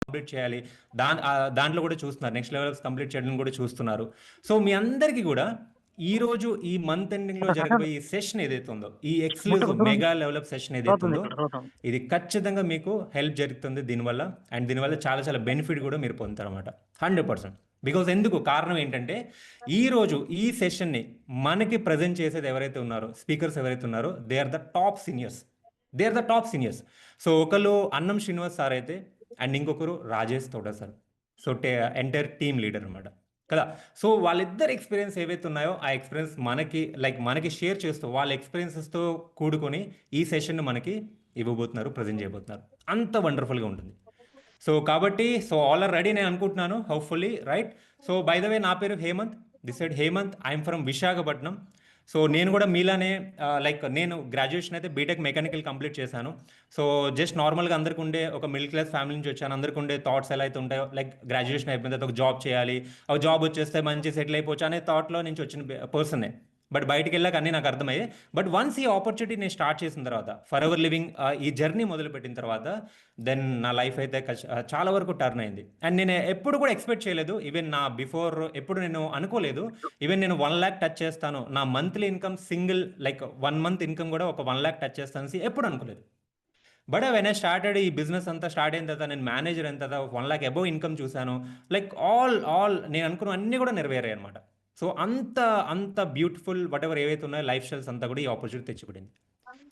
Complete చేయాలి, దాంట్లో కూడా చూస్తున్నారు, నెక్స్ట్ లెవెల్స్ కంప్లీట్ చేయడం కూడా చూస్తున్నారు. సో మీ అందరికీ కూడా ఈ రోజు ఈ మంత్ ఎండింగ్ లో జరగబోయే ఈ సెషన్ ఏదైతే ఉందో, ఈ ఎక్స్క్లూజివ్ మెగా డెవలప్ సెషన్ ఏదైతే ఉందో, ఇది ఖచ్చితంగా మీకు హెల్ప్ జరుగుతుంది దీనివల్ల. అండ్ దీనివల్ల చాలా చాలా బెనిఫిట్ కూడా మీరు పొందుతారు అనమాట, 100%. బికాజ్ ఎందుకు కారణం ఏంటంటే ఈ రోజు ఈ సెషన్ని మనకి ప్రజెంట్ చేసేది ఎవరైతే ఉన్నారో, స్పీకర్స్ ఎవరైతే ఉన్నారో, they are the top seniors. So ఒకరు అన్నం శ్రీనివాస్ సార్ అయితే, అండ్ ఇంకొకరు Rajesh Thota sir. So entire team leader అనమాట కదా. సో వాళ్ళిద్దరు ఎక్స్పీరియన్స్ ఏవైతే ఉన్నాయో ఆ ఎక్స్పీరియన్స్ మనకి షేర్ చేస్తూ, వాళ్ళ ఎక్స్పీరియన్సెస్తో కూడుకొని ఈ సెషన్ మనకి ఇవ్వబోతున్నారు, ప్రజెంట్ చేయబోతున్నారు. అంత వండర్ఫుల్గా ఉంటుంది. సో కాబట్టి ఆల్ ఆర్ రెడీ నేను అనుకుంటున్నాను, hopefully, right? So by the way, నా పేరు Hemanth, this side Hemanth, I'm from Visakhapatnam. So నేను కూడా మీలానే నేను గ్రాడ్యుయేషన్ అయితే బీటెక్ మెకానికల్ కంప్లీట్ చేశాను. సో జస్ట్ నార్మల్గా అందరికి ఉండే ఒక మిడిల్ క్లాస్ ఫ్యామిలీ నుంచి వచ్చాను. అందరికి ఉండే థాట్స్ ఎలా అయితే ఉంటాయో, లైక్ గ్రాడ్యుయేషన్ అయిపోయిన తర్వాత ఒక జాబ్ చేయాలి, ఒక జాబ్ వచ్చేస్తే మంచి సెటిల్ అయిపోవచ్చు అనే థాట్లో నుంచి వచ్చిన పర్సనే. బట్ బయటికి వెళ్ళాక అన్నీ నాకు అర్థమయ్యాయి. బట్ వన్స్ ఈ ఆపర్చునిటీ నేను స్టార్ట్ చేసిన తర్వాత, ఫర్ ఎవర్ లివింగ్ ఈ జర్నీ మొదలుపెట్టిన తర్వాత, దెన్ నా లైఫ్ అయితే చాలా వరకు టర్న్ అయింది. అండ్ నేను ఎప్పుడు కూడా ఎక్స్పెక్ట్ చేయలేదు, ఈవెన్ నా బిఫోర్ ఎప్పుడు నేను అనుకోలేదు, ఈవెన్ నేను 1 lakh టచ్ చేస్తాను, నా monthly income single 1 month income కూడా ఒక 1 lakh టచ్ చేస్తాను ఎప్పుడు అనుకోలేదు. బట్ వెన్ ఐ స్టార్టెడ్, ఈ బిజినెస్ అంతా స్టార్ట్ అయిన తర్వాత, నేను మేనేజర్ అయిన తర్వాత 1 lakh అబోవ్ ఇన్కమ్ చూశాను. ఆల్ నేను అనుకున్న అన్నీ కూడా నెరవేరాయి అనమాట. సో అంత బ్యూటిఫుల్ వాట్ ఎవర్ ఏవైతే ఉన్నాయో లైఫ్ స్టైల్స్ అంతా కూడా ఈ ఆపర్చునిటీ తెచ్చిపడింది.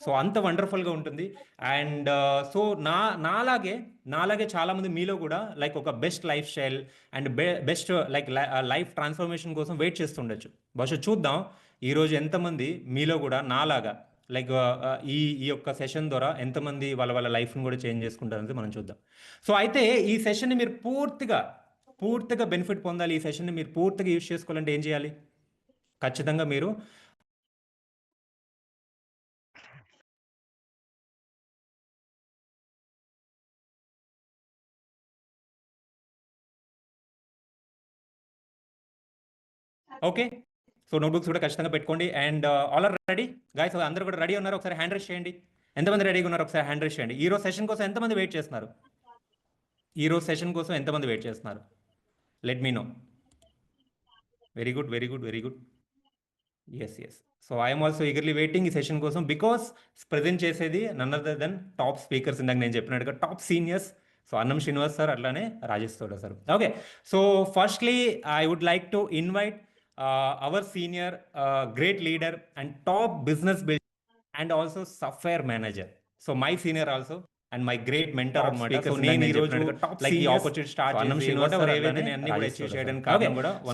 సో అంత వండర్ఫుల్గా ఉంటుంది. అండ్ సో నాలాగే చాలామంది మీలో కూడా ఒక best life style and best life transformation కోసం వెయిట్ చేస్తుండొచ్చు. బహుశా చూద్దాం ఈరోజు ఎంతమంది మీలో కూడా నాలాగా ఈ యొక్క సెషన్ ద్వారా ఎంతమంది వాళ్ళ లైఫ్ని కూడా చేంజ్ చేసుకుంటారనేది మనం చూద్దాం. సో అయితే ఈ సెషన్ని మీరు పూర్తిగా బెనిఫిట్ పొందాలి, ఈ సెషన్ని మీరు పూర్తిగా యూజ్ చేసుకోవాలంటే ఏం చేయాలి? ఖచ్చితంగా మీరు ఓకే. సో నోట్బుక్స్ కూడా ఖచ్చితంగా పెట్టుకోండి. And all are ready guys? అందరూ కూడా రెడీ ఉన్నారు? ఒకసారి హ్యాండ్ రైజ్ చేయండి. ఎంతమంది రెడీగా ఉన్నారు? ఒకసారి హ్యాండ్ రైజ్ చేయండి. ఈరోజు సెషన్ కోసం ఎంతమంది వెయిట్ చేస్తున్నారు? Let me know. Very good. Yes. So I'm also eagerly waiting ఈ సెషన్ కోసం, బికాస్ ప్రజెంట్ చేసేది none other than top speakers. ఇందాక నేను చెప్పినట్టుగా టాప్ సీనియర్స్. సో అన్నం శ్రీనివాస్ సార్, అట్లానే Rajesh Thota sir. Okay. So firstly I would like to invite our senior great leader and top business builder and also software manager. So my senior also and my great mentor అన్నమాట. So నేను ఈ రోజు ఈ opportunity start చేసి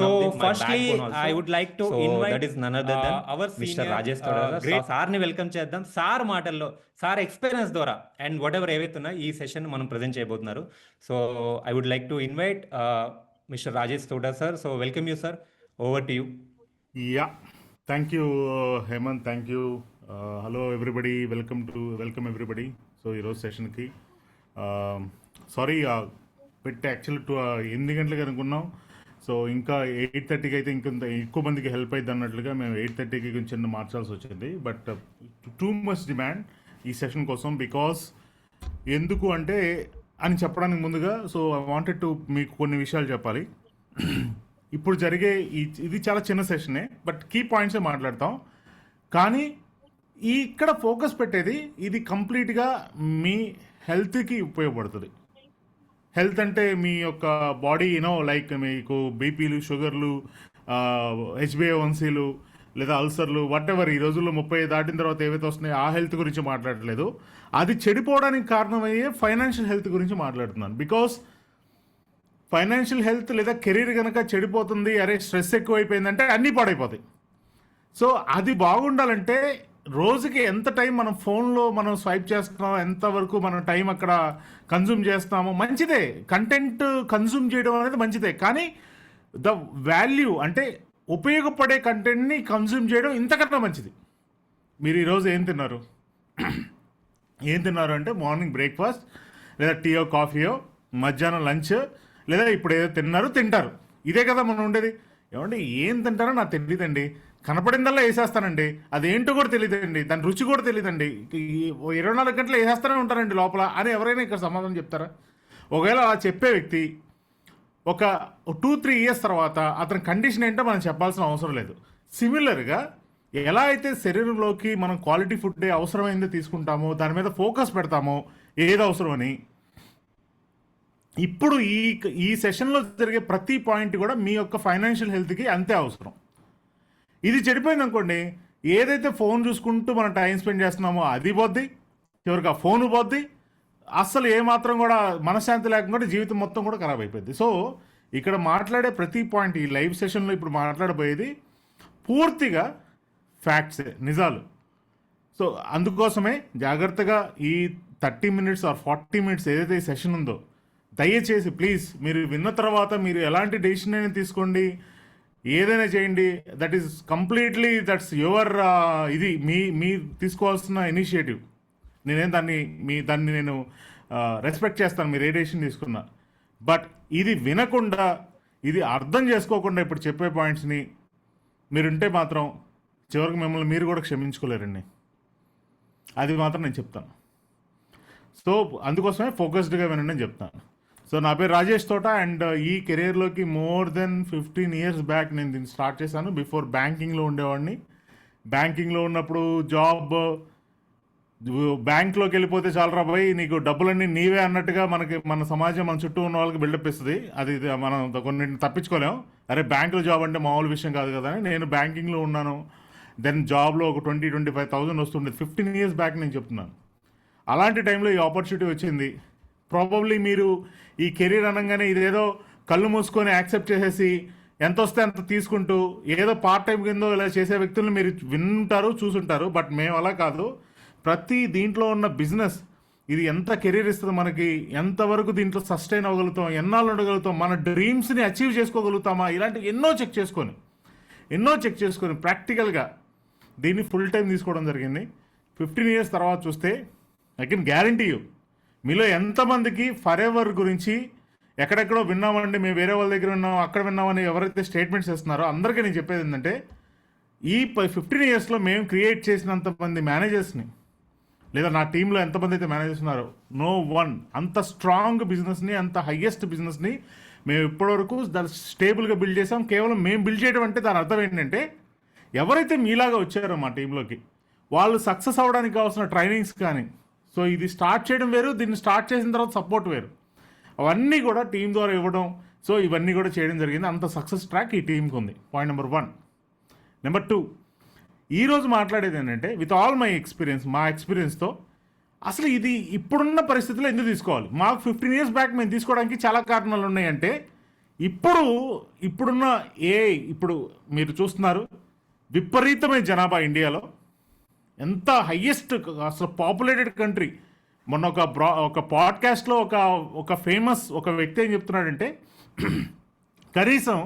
so firstly I would like to invite that is none other than our mister Rajesh Thota sir ని welcome చేద్దాం. Sir మాటల్లో, sir experience ద్వారా అండ్ వాట్ ఎవర్ ఏవైతే ఉన్నా ఈ సెషన్ మనం ప్రజెంట్ చేయబోతున్నారు. So I would like to invite mister Rajesh Thota sir. So welcome you sir, over to you. Yeah, thank you Hemanth, thank you. Hello everybody, welcome everybody. So ఈరోజు సెషన్కి sorry పెట్టి actually 8 గంటలకి అనుకున్నాం. సో ఇంకా 8:30కి అయితే ఇంకొంత ఎక్కువ మందికి హెల్ప్ అయింది అన్నట్లుగా మేము 8:30కి కొంచెం మార్చాల్సి వచ్చింది. బట్ టూ మచ్ డిమాండ్ ఈ సెషన్ కోసం. బికాస్ ఎందుకు అంటే అని చెప్పడానికి ముందుగా, సో ఐ వాంటెడ్ టు మీకు కొన్ని విషయాలు చెప్పాలి. ఇప్పుడు జరిగే ఇది చాలా చిన్న సెషనే, బట్ కీ పాయింట్సే మాట్లాడతాం. కానీ ఇక్కడ ఫోకస్ పెట్టేది ఇది కంప్లీట్గా మీ హెల్త్కి ఉపయోగపడుతుంది. హెల్త్ అంటే మీ యొక్క బాడీ మీకు బీపీలు, షుగర్లు, HbA1cలు లేదా అల్సర్లు, వాట్ ఎవర్ ఈ రోజుల్లో 30 దాటిన తర్వాత ఏవైతే వస్తున్నాయో ఆ హెల్త్ గురించి మాట్లాడట్లేదు. అది చెడిపోవడానికి కారణమయ్యే ఫైనాన్షియల్ హెల్త్ గురించి మాట్లాడుతున్నాను. బికాస్ ఫైనాన్షియల్ హెల్త్ లేదా కెరీర్ కనుక చెడిపోతుంది, అరే స్ట్రెస్ ఎక్కువైపోయిందంటే అన్నీ పాడైపోతాయి. సో అది బాగుండాలంటే రోజుకి ఎంత టైం మనం ఫోన్లో మనం స్వైప్ చేస్తున్నాం, ఎంతవరకు మనం టైం అక్కడ కన్జ్యూమ్ చేస్తామో మంచిదే. కంటెంట్ కన్జ్యూమ్ చేయడం అనేది మంచిదే. కానీ ద వాల్యూ అంటే ఉపయోగపడే కంటెంట్ని కన్జ్యూమ్ చేయడం ఇంతకన్నా మంచిది. మీరు ఈరోజు ఏం తిన్నారు అంటే మార్నింగ్ బ్రేక్ఫాస్ట్ లేదా టీయో కాఫీయో, మధ్యాహ్నం లంచ్, లేదా ఇప్పుడు ఏదో తింటారు. ఇదే కదా మనం ఉండేది. ఏమంటే ఏం తింటారో నాకు తెలియదండి, కనపడిందల్లా వేసేస్తానండి, అదేంటో కూడా తెలియదండి, దాని రుచి కూడా తెలియదండి, 24 గంటలు వేసేస్తూనే ఉంటారండి లోపల అని ఎవరైనా ఇక్కడ సమాధానం చెప్తారా? ఒకవేళ అలా చెప్పే వ్యక్తి ఒక 2-3 ఇయర్స్ తర్వాత అతని కండిషన్ ఏంటో మనం చెప్పాల్సిన అవసరం లేదు. సిమిలర్గా ఎలా అయితే శరీరంలోకి మనం క్వాలిటీ ఫుడ్ అవసరమైందో తీసుకుంటామో, దాని మీద ఫోకస్ పెడతామో ఏది అవసరమని, ఇప్పుడు ఈ సెషన్లో జరిగే ప్రతి పాయింట్ కూడా మీ యొక్క ఫైనాన్షియల్ హెల్త్కి అంతే అవసరం. ఇది చెడిపోయింది అనుకోండి, ఏదైతే ఫోన్ చూసుకుంటూ మనం టైం స్పెండ్ చేస్తున్నామో అది పోద్ది, చివరికి ఆ ఫోన్ పోద్ది, అస్సలు ఏమాత్రం కూడా మనశ్శాంతి లేకుండా జీవితం మొత్తం కూడా ఖరాబ్ అయిపోయింది. సో ఇక్కడ మాట్లాడే ప్రతి పాయింట్, ఈ లైవ్ సెషన్లో ఇప్పుడు మాట్లాడబోయేది పూర్తిగా ఫ్యాక్ట్సే, నిజాలు. సో అందుకోసమే జాగ్రత్తగా ఈ 30 minutes ఆర్ 40 minutes ఏదైతే ఈ సెషన్ ఉందో, దయచేసి ప్లీజ్ మీరు విన్న తర్వాత మీరు ఎలాంటి డెసిషన్ అయినా తీసుకోండి, ఏదైనా చేయండి. That is completely that's your ఇది మీ తీసుకోవాల్సిన ఇనిషియేటివ్. నేనేం దాన్ని నేను రెస్పెక్ట్ చేస్తాను మీరు ఏ డెసిషన్ తీసుకున్నా. బట్ ఇది వినకుండా, ఇది అర్థం చేసుకోకుండా ఇప్పుడు చెప్పే పాయింట్స్ని మీరుంటే మాత్రం చివరికి మిమ్మల్ని మీరు కూడా క్షమించుకోలేరండి. అది మాత్రం నేను చెప్తాను. సో అందుకోసమే ఫోకస్డ్గా వినండి అని చెప్తాను. సో నా పేరు రాజేష్ తోట అండ్ ఈ కెరీర్లోకి more than 15 years బ్యాక్ నేను దీన్ని స్టార్ట్ చేశాను. బిఫోర్ బ్యాంకింగ్లో ఉండేవాడిని. బ్యాంకింగ్లో ఉన్నప్పుడు జాబ్, బ్యాంక్లోకి వెళ్ళిపోతే చాలా రాబోయి నీకు డబ్బులన్నీ నీవే అన్నట్టుగా మన సమాజం మన చుట్టూ ఉన్న వాళ్ళకి బిల్డప్ ఇస్తుంది. అది మనం కొన్నింటిని తప్పించుకోలేం. అరే బ్యాంకులో జాబ్ అంటే మామూలు విషయం కాదు కదా అని నేను బ్యాంకింగ్లో ఉన్నాను. దెన్ జాబ్లో ఒక 20-25,000 వస్తుండేది 15 years బ్యాక్ నేను చెప్తున్నాను. అలాంటి టైంలో ఈ ఆపర్చునిటీ వచ్చింది. ప్రాబబ్లీ మీరు ఈ కెరీర్ అనగానే ఇదేదో కళ్ళు మూసుకొని యాక్సెప్ట్ చేసేసి ఎంత వస్తే అంత తీసుకుంటూ ఏదో పార్ట్ టైం కింద ఇలా చేసే వ్యక్తులను మీరు వింటారు, చూసుంటారు. బట్ మేము అలా కాదు. ప్రతి దీంట్లో ఉన్న బిజినెస్ ఇది ఎంత కెరీర్ ఇస్తుంది మనకి, ఎంతవరకు దీంట్లో సస్టైన్ అవ్వగలుగుతాం, ఎన్నాళ్ళు ఉండగలుగుతాం, మన డ్రీమ్స్ని అచీవ్ చేసుకోగలుగుతామా, ఇలాంటివి ఎన్నో చెక్ చేసుకొని ప్రాక్టికల్గా దీన్ని ఫుల్ టైం తీసుకోవడం జరిగింది. 15 years తర్వాత చూస్తే ఐ కెన్ గ్యారంటీ యూ మీలో ఎంతమందికి ఫర్ ఎవర్ గురించి ఎక్కడెక్కడో విన్నామండి, మేము వేరే వాళ్ళ దగ్గర విన్నాం, అక్కడ విన్నామని ఎవరైతే స్టేట్మెంట్స్ ఇస్తున్నారో అందరికీ నేను చెప్పేది ఏంటంటే, ఈ 15 yearsలో మేము క్రియేట్ చేసినంతమంది మేనేజర్స్ని, లేదా నా టీంలో ఎంతమంది అయితే మేనేజర్స్ ఉన్నారో, నో వన్ అంత స్ట్రాంగ్ బిజినెస్ని, అంత హయ్యెస్ట్ బిజినెస్ని మేము ఇప్పటివరకు దాన్ని స్టేబుల్గా బిల్డ్ చేసాం. కేవలం మేము బిల్డ్ చేయడం అంటే దాని అర్థం ఏంటంటే, ఎవరైతే మీలాగా వచ్చారో మా టీంలోకి వాళ్ళు సక్సెస్ అవ్వడానికి కావాల్సిన ట్రైనింగ్స్ కానీ, సో ఇది స్టార్ట్ చేయడం వేరు, దీన్ని స్టార్ట్ చేసిన తర్వాత సపోర్ట్ వేరు, అవన్నీ కూడా టీం ద్వారా ఇవ్వడం. సో ఇవన్నీ కూడా చేయడం జరిగింది. అంత సక్సెస్ ట్రాక్ ఈ టీంకి ఉంది. Point number 1. నెంబర్ 2, ఈరోజు మాట్లాడేది ఏంటంటే, విత్ ఆల్ మై ఎక్స్పీరియన్స్, మా ఎక్స్పీరియన్స్తో అసలు ఇది ఇప్పుడున్న పరిస్థితుల్లో ఎందుకు తీసుకోవాలి. మాకు 15 years బ్యాక్ మేము తీసుకోవడానికి చాలా కారణాలు ఉన్నాయంటే, ఇప్పుడున్న ఇప్పుడు మీరు చూస్తున్నారు విపరీతమైన జనాభా ఇండియాలో, ఎంత హయ్యెస్ట్ అసలు పాపులేటెడ్ కంట్రీ. మొన్న ఒక పాడ్కాస్ట్లో ఒక ఫేమస్ ఒక వ్యక్తి ఏం చెప్తున్నాడంటే, కనీసం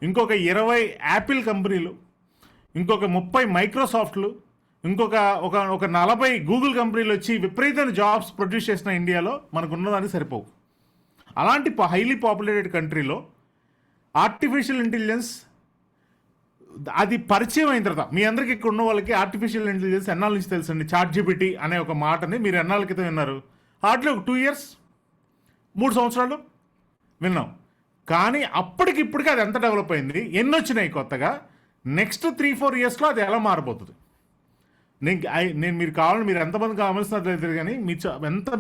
ఇంకొక 20 యాపిల్ కంపెనీలు, ఇంకొక 30 మైక్రోసాఫ్ట్లు, ఇంకొక 40 గూగుల్ కంపెనీలు వచ్చి విపరీతమైన జాబ్స్ ప్రొడ్యూస్ చేసిన ఇండియాలో మనకు ఉన్నదానికి సరిపోవు. అలాంటి హైలీ పాపులేటెడ్ కంట్రీలో ఆర్టిఫిషియల్ ఇంటెలిజెన్స్ అది పరిచయం అయిన తర్వాత, మీ అందరికీ ఇక్కడ ఉన్న వాళ్ళకి ఆర్టిఫిషియల్ ఇంటెలిజెన్స్ ఎన్నాళ్ళ నుంచి తెలుసండి. ChatGPT అనే ఒక మాటని మీరు ఎన్నాళ్ళ క్రితం విన్నారు? హార్డ్లీ ఒక 2 years, 3 సంవత్సరాలు విన్నాం. కానీ అప్పటికిప్పటికీ అది ఎంత డెవలప్ అయింది, ఎన్ని వచ్చినాయి కొత్తగా, నెక్స్ట్ 3-4 yearsలో అది ఎలా మారిపోతుంది. నేను మీరు కావాలని మీరు ఎంతమంది కావాల్సినది లేదు కానీ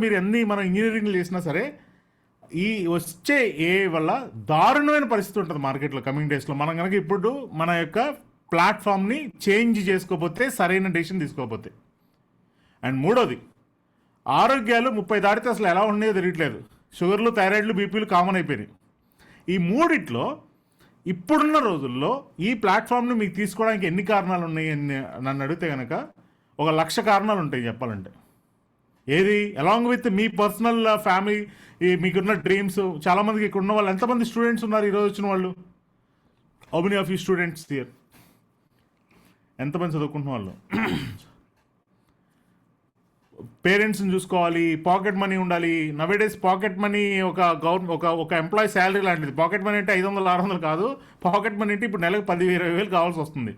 మీరు మనం ఇంజనీరింగ్లు చేసినా సరే ఈ వచ్చే AI వల్ల దారుణమైన పరిస్థితి ఉంటుంది మార్కెట్లో కమింగ్ డేస్లో. మనం కనుక ఇప్పుడు మన యొక్క ప్లాట్ఫామ్ని చేంజ్ చేసుకోకపోతే, సరైన డెసిషన్ తీసుకోకపోతే. అండ్ 3వది, ఆరోగ్యాలు 30 దాటితే అసలు ఎలా ఉన్నాయో తెలియట్లేదు. షుగర్లు, థైరాయిడ్లు, బీపీలు కామన్ అయిపోయినాయి. ఈ మూడిట్లో ఇప్పుడున్న రోజుల్లో ఈ ప్లాట్ఫామ్ని మీకు తీసుకోవడానికి ఎన్ని కారణాలు ఉన్నాయి అని నన్ను అడిగితే కనుక 1,00,000 కారణాలు ఉంటాయి చెప్పాలంటే. ఏది along with me personal family, మీకున్న డ్రీమ్స్. చాలామందికి ఇక్కడ ఉన్న వాళ్ళు ఎంతమంది స్టూడెంట్స్ ఉన్నారు ఈరోజు వచ్చిన వాళ్ళు? How many of you students here? ఎంతమంది చదువుకుంటున్న వాళ్ళు? పేరెంట్స్ని చూసుకోవాలి, పాకెట్ మనీ ఉండాలి. నవేడేస్ పాకెట్ మనీ ఒక ఎంప్లాయీ శాలరీ లాంటిది. పాకెట్ మనీ అంటే 500-600 కాదు. పాకెట్ మనీ అంటే ఇప్పుడు నెలకు 10,000-20,000 కావాల్సి వస్తుంది.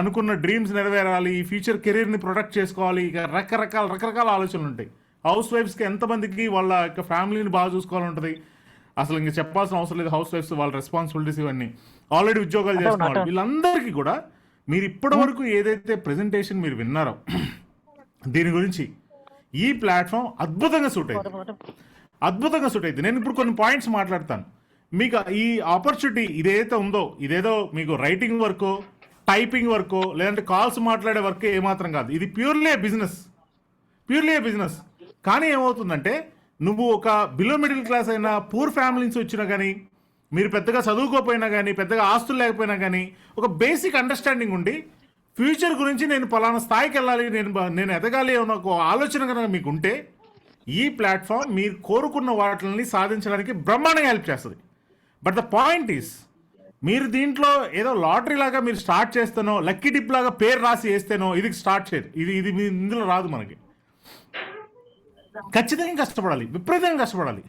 అనుకున్న డ్రీమ్స్ నెరవేరాలి, ఫ్యూచర్ కెరీర్ని ప్రొటెక్ట్ చేసుకోవాలి, ఇక రకరకాల ఆలోచనలు ఉంటాయి. హౌస్ వైఫ్స్కి ఎంతమందికి వాళ్ళ యొక్క ఫ్యామిలీని బాగా చూసుకోవాలని ఉంటుంది. అసలు ఇంకా చెప్పాల్సిన అవసరం లేదు. హౌస్ వైఫ్స్ వాళ్ళ రెస్పాన్సిబిలిటీస్ ఇవన్నీ ఆల్రెడీ ఉద్యోగాలు చేస్తున్న వాళ్ళు వీళ్ళందరికీ కూడా మీరు ఇప్పటి వరకు ఏదైతే ప్రెజెంటేషన్ మీరు విన్నారో దీని గురించి ఈ ప్లాట్ఫామ్ అద్భుతంగా సూట్ అయింది. నేను ఇప్పుడు కొన్ని పాయింట్స్ మాట్లాడతాను. మీకు ఈ ఆపర్చునిటీ ఇదేదైతే ఉందో ఇదేదో మీకు రైటింగ్ వర్కో టైపింగ్ వర్కో లేదంటే కాల్స్ మాట్లాడే వర్క్ ఏమాత్రం కాదు. ఇది ప్యూర్లీ బిజినెస్. కానీ ఏమవుతుందంటే నువ్వు ఒక బిలో మిడిల్ క్లాస్ అయినా పూర్ ఫ్యామిలీ నుంచి వచ్చినా కానీ మీరు పెద్దగా చదువుకోపోయినా కానీ పెద్దగా ఆస్తులు లేకపోయినా కానీ ఒక బేసిక్ అండర్స్టాండింగ్ ఉండి ఫ్యూచర్ గురించి నేను పలానా స్థాయికి వెళ్ళాలి, నేను ఎదగాలి అన్న ఒక ఆలోచన కనుక మీకు ఉంటే ఈ ప్లాట్ఫామ్ మీరు కోరుకున్న వాటిని సాధించడానికి బ్రహ్మాండంగా హెల్ప్ చేస్తుంది. బట్ ద పాయింట్ ఈస్ మీరు దీంట్లో ఏదో లాటరీ లాగా మీరు స్టార్ట్ చేస్తేనో లక్కీ డిప్ లాగా పేరు రాసి వేస్తేనో ఇది స్టార్ట్ చేయదు. ఇది మీ ఇందులో రాదు. మనకి ఖచ్చితంగా కష్టపడాలి, విపరీతంగా కష్టపడాలి.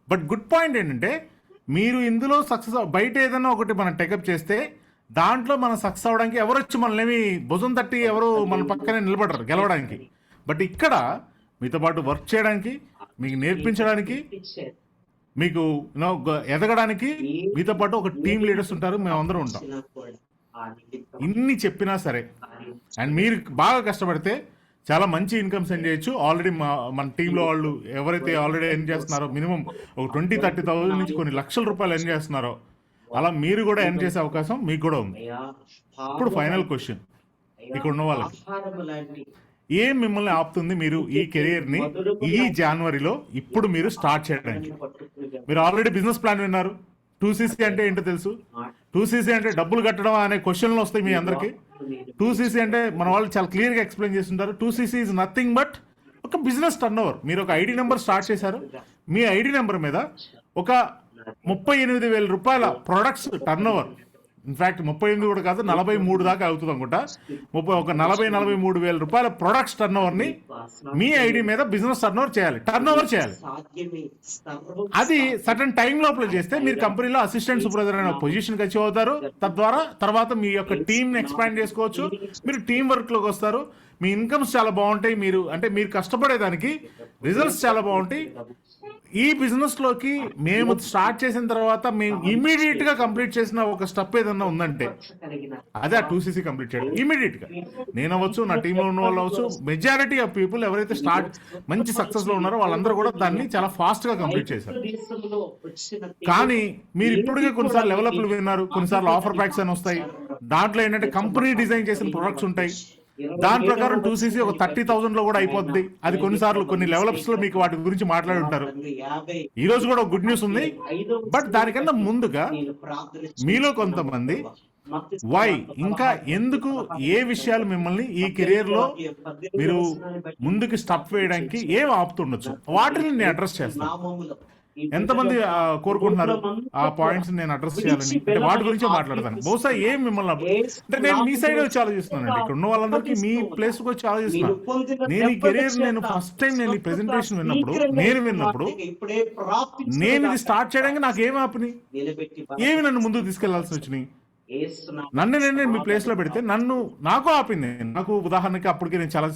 బట్ గుడ్ పాయింట్ ఏంటంటే మీరు ఇందులో సక్సెస్ బయట ఏదైనా ఒకటి మనం టేకప్ చేస్తే దాంట్లో మనం సక్సెస్ అవ్వడానికి ఎవరు వచ్చి మనల్ని భుజం తట్టి ఎవరు మన పక్కనే నిలబడరు గెలవడానికి. బట్ ఇక్కడ మీతో పాటు వర్క్ చేయడానికి, మీకు నేర్పించడానికి, మీకు ఎదగడానికి మీతో పాటు ఒక టీమ్ లీడర్స్ ఉంటారు, మేమందరం ఉంటాం. ఇన్ని చెప్పినా సరే అండ్ మీరు బాగా కష్టపడితే చాలా మంచి ఇన్కమ్ సెండ్ చేయొచ్చు. ఆల్రెడీ మన టీంలో వాళ్ళు ఎవరైతే ఆల్రెడీ ఎర్న్ చేస్తున్నారో మినిమం ఒక 20-30,000 నుంచి కొన్ని లక్షల రూపాయలు ఎర్న్ చేస్తున్నారో అలా మీరు కూడా ఎర్న్ చేసే అవకాశం మీకు కూడా ఉంది. ఇప్పుడు ఫైనల్ క్వశ్చన్, ఇక్కడ ఉన్న వాళ్ళకి ఏం మిమ్మల్ని ఆపుతుంది మీరు ఈ కెరియర్ని ఈ జనవరిలో ఇప్పుడు మీరు స్టార్ట్ చేయడానికి? మీరు ఆల్రెడీ బిజినెస్ ప్లాన్ విన్నారు. 2cc అంటే ఏంటో తెలుసు. 2cc అంటే డబ్బులు కట్టడం అనే క్వశ్చన్లు వస్తాయి మీ అందరికీ. 2cc అంటే మన వాళ్ళు చాలా క్లియర్గా ఎక్స్ప్లెయిన్ చేస్తుంటారు. 2cc ఈజ్ నథింగ్ బట్ ఒక బిజినెస్ టర్న్ ఓవర్. మీరు ఒక ఐడి నెంబర్ స్టార్ట్ చేశారు, మీ ఐడి నెంబర్ మీద ఒక 38,000 రూపాయల ప్రొడక్ట్స్ టర్న్ ఓవర్. ఇన్ఫాక్ట్ 38 కూడా కాదు, 43 దాకా అవుతుంది అనుకుంటా. ఒక 40-43,000 రూపాయల ప్రొడక్ట్స్ టర్న్ ఓవర్ని మీ ఐడి మీద బిజినెస్ టర్న్ ఓవర్ చేయాలి. అది సర్టన్ టైం లోపల చేస్తే మీరు కంపెనీలో అసిస్టెంట్ సూపర్వైజర్ అనే పొజిషన్కి అచీవ్ అవుతారు. తద్వారా తర్వాత మీ యొక్క టీంని ఎక్స్పాండ్ చేసుకోవచ్చు. మీరు టీం వర్క్లోకి వస్తారు. మీ ఇన్కమ్స్ చాలా బాగుంటాయి. మీరు కష్టపడేదానికి రిజల్ట్స్ చాలా బాగుంటాయి. ఈ బిజినెస్లోకి మేము స్టార్ట్ చేసిన తర్వాత మేము ఇమీడియట్గా కంప్లీట్ చేసిన ఒక స్టెప్ ఏదన్నా ఉందంటే అదే ఆ 2cc కంప్లీట్ చేయడం. ఇమీడియట్గా నేను అవ్వచ్చు, నా టీంలో ఉన్న వాళ్ళు అవ్వచ్చు, మెజారిటీ ఆఫ్ పీపుల్ ఎవరైతే మంచి సక్సెస్లో ఉన్నారో వాళ్ళందరూ కూడా దాన్ని చాలా ఫాస్ట్గా కంప్లీట్ చేశారు. కానీ మీరు ఇప్పటికే కొన్నిసార్లు డెవలప్లు విన్నారు, కొన్నిసార్లు ఆఫర్ ప్యాక్స్ అని వస్తాయి. దాంట్లో ఏంటంటే కంపెనీ డిజైన్ చేసిన ప్రొడక్ట్స్ ఉంటాయి. దాని ప్రకారం 2cc ఒక 30,000 లో కూడా అయిపోద్ది. అది కొన్నిసార్లు కొన్ని లెవెలప్స్ లో మీకు వాటి గురించి మాట్లాడి ఉంటారు. ఈ రోజు కూడా గుడ్ న్యూస్ ఉంది. బట్ దానికన్నా ముందుగా మీలో కొంతమంది ఇంకా ఎందుకు ఏ విషయాలు మిమ్మల్ని ఈ కెరియర్ లో మీరు ముందుకు స్టెప్ వేయడానికి ఏం ఆపుతుండొచ్చు వాటిని నేను అడ్రస్ చేస్తాను. ఎంతమంది కోరుకుంటున్నారు ఆ పాయింట్స్ నేను అడ్రస్ చేయాలని? అంటే వాటి గురించే మాట్లాడతాను. బహుశా ఏం మిమ్మల్ని అంటే నేను మీ సైడ్ వచ్చి ఆలోచిస్తున్నానండి. ఇక్కడ ఉన్న వాళ్ళందరికీ మీ ప్లేస్ కి వచ్చి ఆలోచిస్తున్నాను. నేను ఈ కెరీర్ ఫస్ట్ టైం నేను ఈ ప్రెజెంటేషన్ విన్నప్పుడు నేను ఇది స్టార్ట్ చేయడానికి నాకు ఏమి ఆపని, ఏమి నన్ను ముందుకు తీసుకెళ్లాల్సి వచ్చినాయి? నేను మీ ప్లేస్ లో పెడితే నాకు ఆపింది. నాకు ఉదాహరణకి అప్పటికి నేను చాలా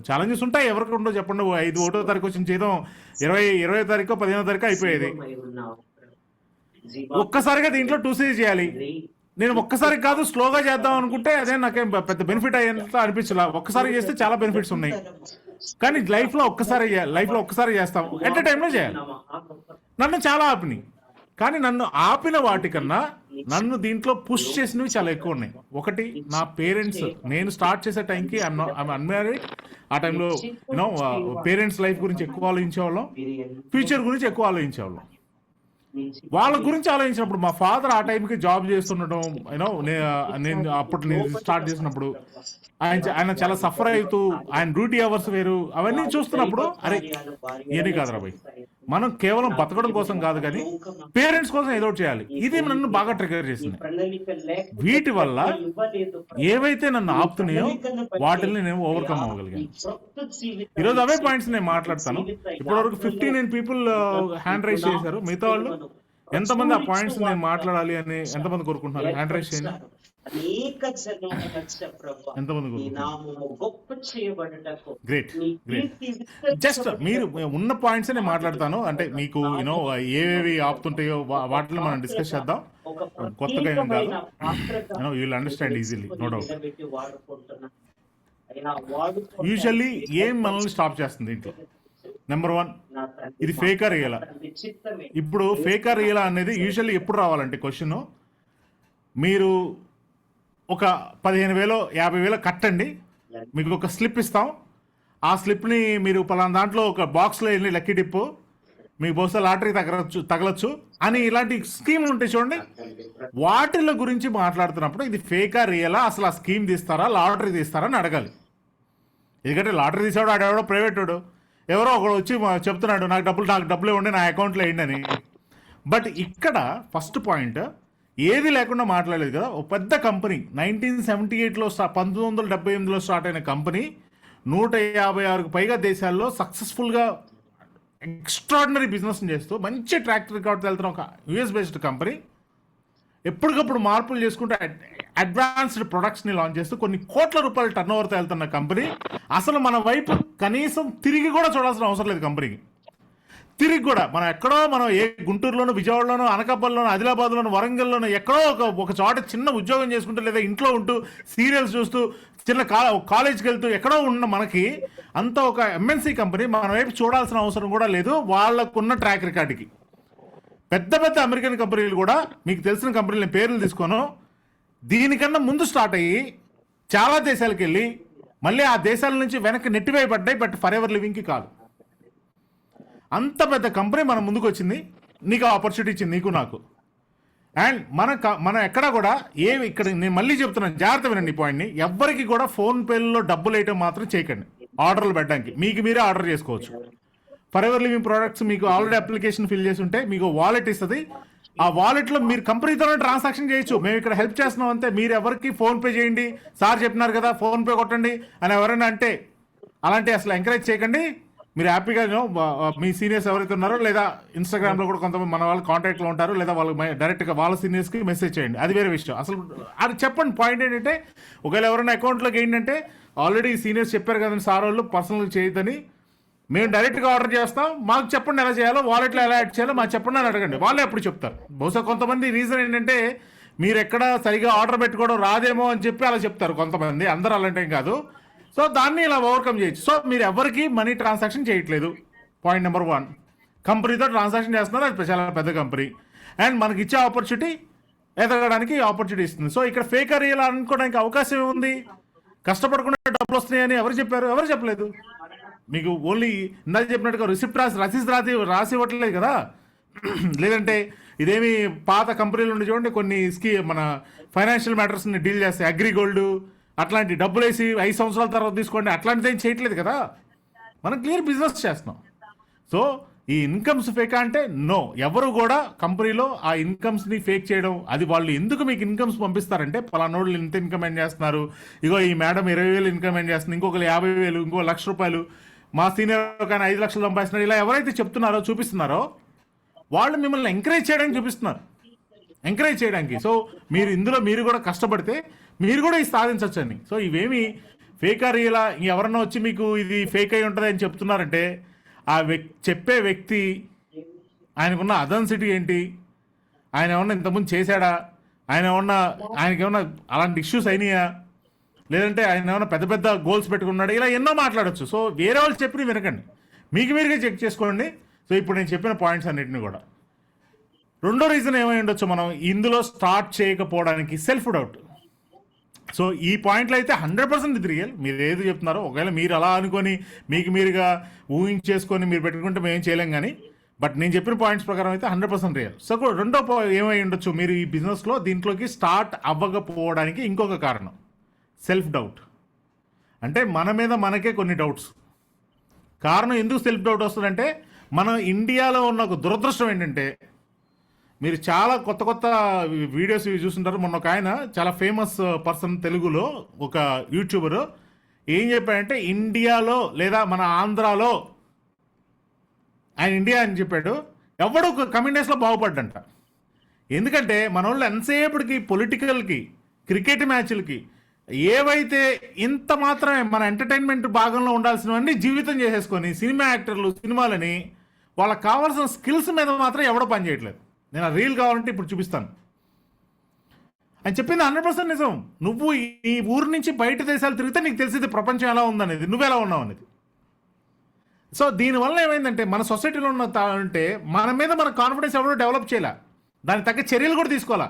ఛాలెంజెస్ ఉంటాయి. ఎవరికి ఉండో చెప్పండి. 1వ తారీఖు వచ్చిన జీతం 20వ తారీఖు 15వ తారీఖు అయిపోయేది. ఒక్కసారిగా దీంట్లో 2cc చేయాలి. నేను ఒక్కసారి కాదు స్లోగా చేద్దాం అనుకుంటే అదే నాకేం పెద్ద బెనిఫిట్ అయ్యేంత అనిపించలా. ఒక్కసారి చేస్తే చాలా బెనిఫిట్స్ ఉన్నాయి. కానీ లైఫ్ లో ఒక్కసారి చేస్తాం. ఎట్ ఎ టైంలో చేయాలి. నన్ను చాలా ఆపినాయి. కానీ నన్ను ఆపిన వాటికన్నా నన్ను దీంట్లో పుష్ చేసినవి చాలా ఎక్కువ ఉన్నాయి. ఒకటి, నా పేరెంట్స్ నేను స్టార్ట్ చేసే టైంకి ఐఎమ్ అన్మ్యారీడ్. ఆ టైంలో పేరెంట్స్ లైఫ్ గురించి ఎక్కువ ఆలోచించేవాళ్ళం, ఫ్యూచర్ గురించి ఎక్కువ ఆలోచించేవాళ్ళం. వాళ్ళ గురించి ఆలోచించినప్పుడు మా ఫాదర్ ఆ టైంకి జాబ్ చేస్తుండటం, నేను అప్పుడు నేను స్టార్ట్ చేసినప్పుడు ఆయన చాలా సఫర్ అవుతూ ఆయన డ్యూటీ అవర్స్ వేరు అవన్నీ చూస్తున్నప్పుడు అరే ఏది కాదురా భయ్, మనం కేవలం బతకడం కోసం కాదు కానీ పేరెంట్స్ కోసం ఏదో చేయాలి. ఇది నన్ను బాగా ట్రిగర్ చేసింది. వీటి వల్ల ఏవైతే నన్ను ఆపుతున్నాయో వాటిని నేను ఓవర్కమ్ అవ్వగలిగాను. ఈరోజు అవే పాయింట్స్ నేను మాట్లాడతాను. ఇప్పటివరకు 59 పీపుల్ హ్యాండ్ రైజ్ చేశారు. మిగతా వాళ్ళు ఎంతమంది ఆ ప్రచురించు పాయింట్స్ నేను వాడుగా మాట్లాడాలి అని ఎంతమంది కోరుకుంటున్నారు? హ్యాండ్ రైస్ చేయండి. ఏర్పరుస్తారు. అనేక జనాల మధ్య ప్రభు ఎంతమంది నీ కోరుకుంటున్నారు? నామము గొప్ప చేయబడుటకు గ్రేట్, నీ గ్రేట్. కీర్తి జస్ట్ మీరు విస్తరించబడుటకు ఉన్న పాయింట్స్ నేను మాట్లాడతాను. ఆదిలో అంటే ఒక మీకు యూనో ప్రాముఖ్యమైన ఏవేవి ప్రభు, ఆపుతుంటాయో ఒక వాటిని మనం డిస్కస్ పాత్రగా, చేద్దాం. ఒక కొత్తగా ఏం కాదు. ప్రత్యేకమైన పాత్రగా యూనో యూ విల్ నువ్వు అండర్స్టాండ్ ఈజీలీ, తీసుకొని నో డౌట్. నిలబెట్టి వాడుకుంటున్నా అయినా యూజువల్లీ వాడుకోవడానికి ఏం మనల్ని స్టాప్ చేస్తుంది ఇంట్లో? నెంబర్ 1, నా తండ్రి ఇది ఫేకా రియలా? తండ్రి చిత్తమే. ఇప్పుడు ఫేకా రియలా అనేది యూజువల్లీ ఎప్పుడు రావాలంటే క్వశ్చన్, మీరు ఒక 15,000 50,000 కట్టండి, మీకు ఒక స్లిప్ ఇస్తాం. ఆ స్లిప్ని మీరు పలానా దాంట్లో ఒక బాక్స్లో వెళ్ళి లక్కీ డిప్పు, మీకు బహుశా లాటరీ తగలచ్చు అని ఇలాంటి స్కీమ్లు ఉంటాయి చూడండి. వాటిల గురించి మాట్లాడుతున్నప్పుడు ఇది ఫేకా రియలా, అసలు ఆ స్కీమ్ తీస్తారా లాటరీ తీస్తారా అని అడగాలి. ఎందుకంటే లాటరీ తీసాడు ఆడెవడో ప్రైవేట్ వాడు, ఎవరో ఒకడు వచ్చి చెప్తున్నాడు నాకు డబ్బులు ఇవ్వండి నా అకౌంట్లో వేయండి అని. బట్ ఇక్కడ ఫస్ట్ పాయింట్ ఏది లేకుండా మాట్లాడలేదు కదా. ఒక పెద్ద కంపెనీ 1978లో 1978లో స్టార్ట్ అయిన కంపెనీ 156కు పైగా దేశాల్లో సక్సెస్ఫుల్గా ఎక్స్ట్రాడినరీ బిజినెస్ చేస్తూ మంచి ట్రాక్ రికార్డ్తో వెళ్తున్న ఒక యుఎస్ బేస్డ్ కంపెనీ ఎప్పటికప్పుడు మార్పులు చేసుకుంటూ అడ్వాన్స్డ్ ప్రొడక్ట్స్ని లాంచ్ చేస్తూ కొన్ని కోట్ల రూపాయల టర్న్ ఓవర్తో వెళ్తున్న కంపెనీ అసలు మన వైపు కనీసం తిరిగి కూడా చూడాల్సిన అవసరం లేదు. కంపెనీకి తిరిగి కూడా మనం ఏ గుంటూరులోనో విజయవాడలోనో అనకాపల్లిలోనో ఆదిలాబాద్లోనో వరంగల్లోనో ఎక్కడో ఒక చోట చిన్న ఉద్యోగం చేసుకుంటూ లేదా ఇంట్లో ఉంటూ సీరియల్స్ చూస్తూ చిన్న కాలేజ్కి వెళ్తూ ఎక్కడో ఉన్న మనకి అంత ఒక ఎంఎన్సీ కంపెనీ మన వైపు చూడాల్సిన అవసరం కూడా లేదు. వాళ్ళకున్న ట్రాక్ రికార్డుకి పెద్ద పెద్ద అమెరికన్ కంపెనీలు కూడా, మీకు తెలిసిన కంపెనీల పేర్లు తీసుకోను, దీనికన్నా ముందు స్టార్ట్ అయ్యి చాలా దేశాలకు వెళ్ళి మళ్ళీ ఆ దేశాల నుంచి వెనక్కి నెట్టివేయబడ్డాయి. బట్ ఫర్ ఎవర్ లివింగ్కి కాదు. అంత పెద్ద కంపెనీ మన ముందుకు వచ్చింది, నీకు ఆపర్చునిటీ ఇచ్చింది, నీకు నాకు. అండ్ మనం ఎక్కడా కూడా ఇక్కడ నేను మళ్ళీ చెప్తున్నాను, జాగ్రత్త వినండి ఈ పాయింట్ని. ఎవ్వరికి కూడా ఫోన్పేలో డబ్బులు వేయటం మాత్రం చేయకండి. ఆర్డర్లు పెట్టడానికి మీకు మీరే ఆర్డర్ చేసుకోవచ్చు. ఫర్ ఎవర్ లివింగ్ ప్రోడక్ట్స్ మీకు ఆల్రెడీ అప్లికేషన్ ఫిల్ చేసి ఉంటే మీకు వాలెట్ ఇస్తుంది. ఆ వాలెట్లో మీరు కంపెనీతోనే ట్రాన్సాక్షన్ చేయొచ్చు. మేము ఇక్కడ హెల్ప్ చేస్తున్నాం అంతే. మీరు ఎవరికి ఫోన్పే చేయండి, సార్ చెప్పినారు కదా ఫోన్పే కొట్టండి అని ఎవరైనా అంటే అలాంటి అసలు ఎంకరేజ్ చేయకండి. మీరు హ్యాపీగా మీ సీనియర్స్ ఎవరైతే ఉన్నారో లేదా ఇన్స్టాగ్రామ్లో కూడా కొంతమంది మన వాళ్ళు కాంటాక్ట్లో ఉంటారు, లేదా వాళ్ళు డైరెక్ట్గా వాళ్ళ సీనియర్స్కి మెసేజ్ చేయండి. అది వేరే విషయం. అసలు అది చెప్పండి. పాయింట్ ఏంటంటే ఒకవేళ ఎవరైనా అకౌంట్లోకి ఏంటంటే ఆల్రెడీ సీనియర్స్ చెప్పారు కదండి సార్ వాళ్ళు పర్సనల్గా చేయొద్దని, మేము డైరెక్ట్గా ఆర్డర్ చేస్తాం, మాకు చెప్పండి ఎలా చేయాలో, వాలెట్లో ఎలా యాడ్ చేయాలో మాకు చెప్పండి అని అడగండి. వాళ్ళే అప్పుడు చెప్తారు. బహుశా కొంతమంది రీజన్ ఏంటంటే మీరు ఎక్కడ సరిగా ఆర్డర్ పెట్టుకోవడం రాదేమో అని చెప్పి అలా చెప్తారు కొంతమంది, అందరూ అలాంటి కాదు. సో దాన్ని ఇలా ఓవర్కమ్ చేయొచ్చు. సో మీరు ఎవరికి మనీ ట్రాన్సాక్షన్ చేయట్లేదు. పాయింట్ నెంబర్ 1, కంపెనీతో ట్రాన్సాక్షన్ చేస్తున్నారు, అది చాలా పెద్ద కంపెనీ. అండ్ మనకి ఇచ్చే ఆపర్చునిటీ ఎదగడానికి ఆపర్చునిటీ ఇస్తుంది. సో ఇక్కడ ఫేక్ రియల్ అనుకోవడానికి అవకాశం ఏముంది? కష్టపడకుండా డబ్బులు వస్తున్నాయని ఎవరు చెప్పారు? ఎవరు చెప్పలేదు. మీకు ఓన్లీ ఇందాక చెప్పినట్టుగా రసీదు రాసి ఇవ్వట్లేదు కదా. లేదంటే ఇదేమి పాత కంపెనీలు ఉండి చూడండి కొన్ని మన ఫైనాన్షియల్ మ్యాటర్స్ని డీల్ చేస్తాయి, అగ్రిగోల్డ్ అట్లాంటి డబ్బులు వేసి 5 సంవత్సరాల తర్వాత తీసుకోండి, అట్లాంటిది ఏం చేయట్లేదు కదా. మనం క్లియర్ బిజినెస్ చేస్తున్నాం. సో ఈ ఇన్కమ్స్ ఫేక్ అంటే నో, ఎవరు కూడా కంపెనీలో ఆ ఇన్కమ్స్ని ఫేక్ చేయడం, అది వాళ్ళు ఎందుకు మీకు ఇన్కమ్స్ పంపిస్తారంటే పలానోళ్ళు ఇంత ఇన్కమ్ ఏం చేస్తున్నారు, ఇగో ఈ మేడం 20,000 ఇన్కమ్ ఏం చేస్తుంది, ఇంకొకరు 50,000, ఇంకో ₹1,00,000, మా సీనియర్ కానీ 5 లక్షలు సంపాదిస్తున్నారు, ఇలా ఎవరైతే చెప్తున్నారో చూపిస్తున్నారో వాళ్ళు మిమ్మల్ని ఎంకరేజ్ చేయడానికి చూపిస్తున్నారు, ఎంకరేజ్ చేయడానికి. సో మీరు ఇందులో మీరు కూడా కష్టపడితే మీరు కూడా ఇది సాధించవచ్చు అని. సో ఇవేమి ఫేక్ రియలా ఎవరన్నా వచ్చి మీకు ఇది ఫేక్ అయి ఉంటుంది అని చెప్తున్నారంటే ఆ చెప్పే వ్యక్తి ఆయనకున్న అథెంటిసిటీ ఏంటి, ఆయన ఏమన్నా ఇంతకుముందు చేశాడా, ఆయనకి ఏమన్నా అలాంటి ఇష్యూస్ అయినాయా, లేదంటే ఆయన ఏమైనా పెద్ద పెద్ద గోల్స్ పెట్టుకున్నాడు, ఇలా ఎన్నో మాట్లాడచ్చు. సో వేరే వాళ్ళు చెప్పి వినకండి, మీకు మీరుగా చెక్ చేసుకోండి. సో ఇప్పుడు నేను చెప్పిన పాయింట్స్ అన్నిటిని కూడా. రెండో రీజన్ ఏమై ఉండొచ్చు మనం ఇందులో స్టార్ట్ చేయకపోవడానికి, సెల్ఫ్ డౌట్. సో ఈ పాయింట్లో అయితే 100% ఇది రియల్. మీరు ఏది చెప్తున్నారో ఒకవేళ మీరు అలా అనుకొని మీకు మీరుగా ఊహించేసుకొని మీరు పెట్టుకుంటే మేము చేయలేం కానీ, బట్ నేను చెప్పిన పాయింట్స్ ప్రకారం అయితే 100% రియల్. సో రెండో ఏమై ఉండొచ్చు మీరు ఈ బిజినెస్లో దీంట్లోకి స్టార్ట్ అవ్వకపోవడానికి ఇంకొక కారణం సెల్ఫ్ డౌట్. అంటే మన మీద మనకే కొన్ని డౌట్స్. కారణం ఎందుకు సెల్ఫ్ డౌట్ వస్తుందంటే మన ఇండియాలో ఉన్న ఒక దురదృష్టం ఏంటంటే, మీరు చాలా కొత్త కొత్త వీడియోస్ చూస్తుంటారు. మొన్న ఒక ఆయన చాలా ఫేమస్ పర్సన్ తెలుగులో ఒక యూట్యూబరు ఏం చెప్పాడంటే ఇండియాలో లేదా మన ఆంధ్రాలో, ఆయన ఇండియా అని చెప్పాడు, ఎవడు కమ్యూనిటీస్లో బాగుపడ్డంట. ఎందుకంటే మన వాళ్ళు ఎంతసేపటికి పొలిటికల్కి, క్రికెట్ మ్యాచ్లకి, ఏవైతే ఇంత మాత్రమే మన ఎంటర్టైన్మెంట్ భాగంలో ఉండాల్సినవన్నీ జీవితం చేసేసుకొని సినిమా యాక్టర్లు సినిమాలని వాళ్ళకి కావాల్సిన స్కిల్స్ మీద మాత్రం ఎవడో పని చేయట్లేదు. నేను ఆ రీల్ కావాలంటే ఇప్పుడు చూపిస్తాను. అని చెప్పింది 100% నిజం. నువ్వు ఈ ఊరు నుంచి బయట దేశాలు తిరిగితే నీకు తెలిసింది ప్రపంచం ఎలా ఉందనేది, నువ్వెలా ఉన్నావు అనేది. సో దీనివల్ల ఏమైందంటే మన సొసైటీలో ఉన్న అంటే మన మీద మన కాన్ఫిడెన్స్ ఎవడో డెవలప్ చేయాల, దానికి తగ్గ చర్యలు కూడా తీసుకోవాలా.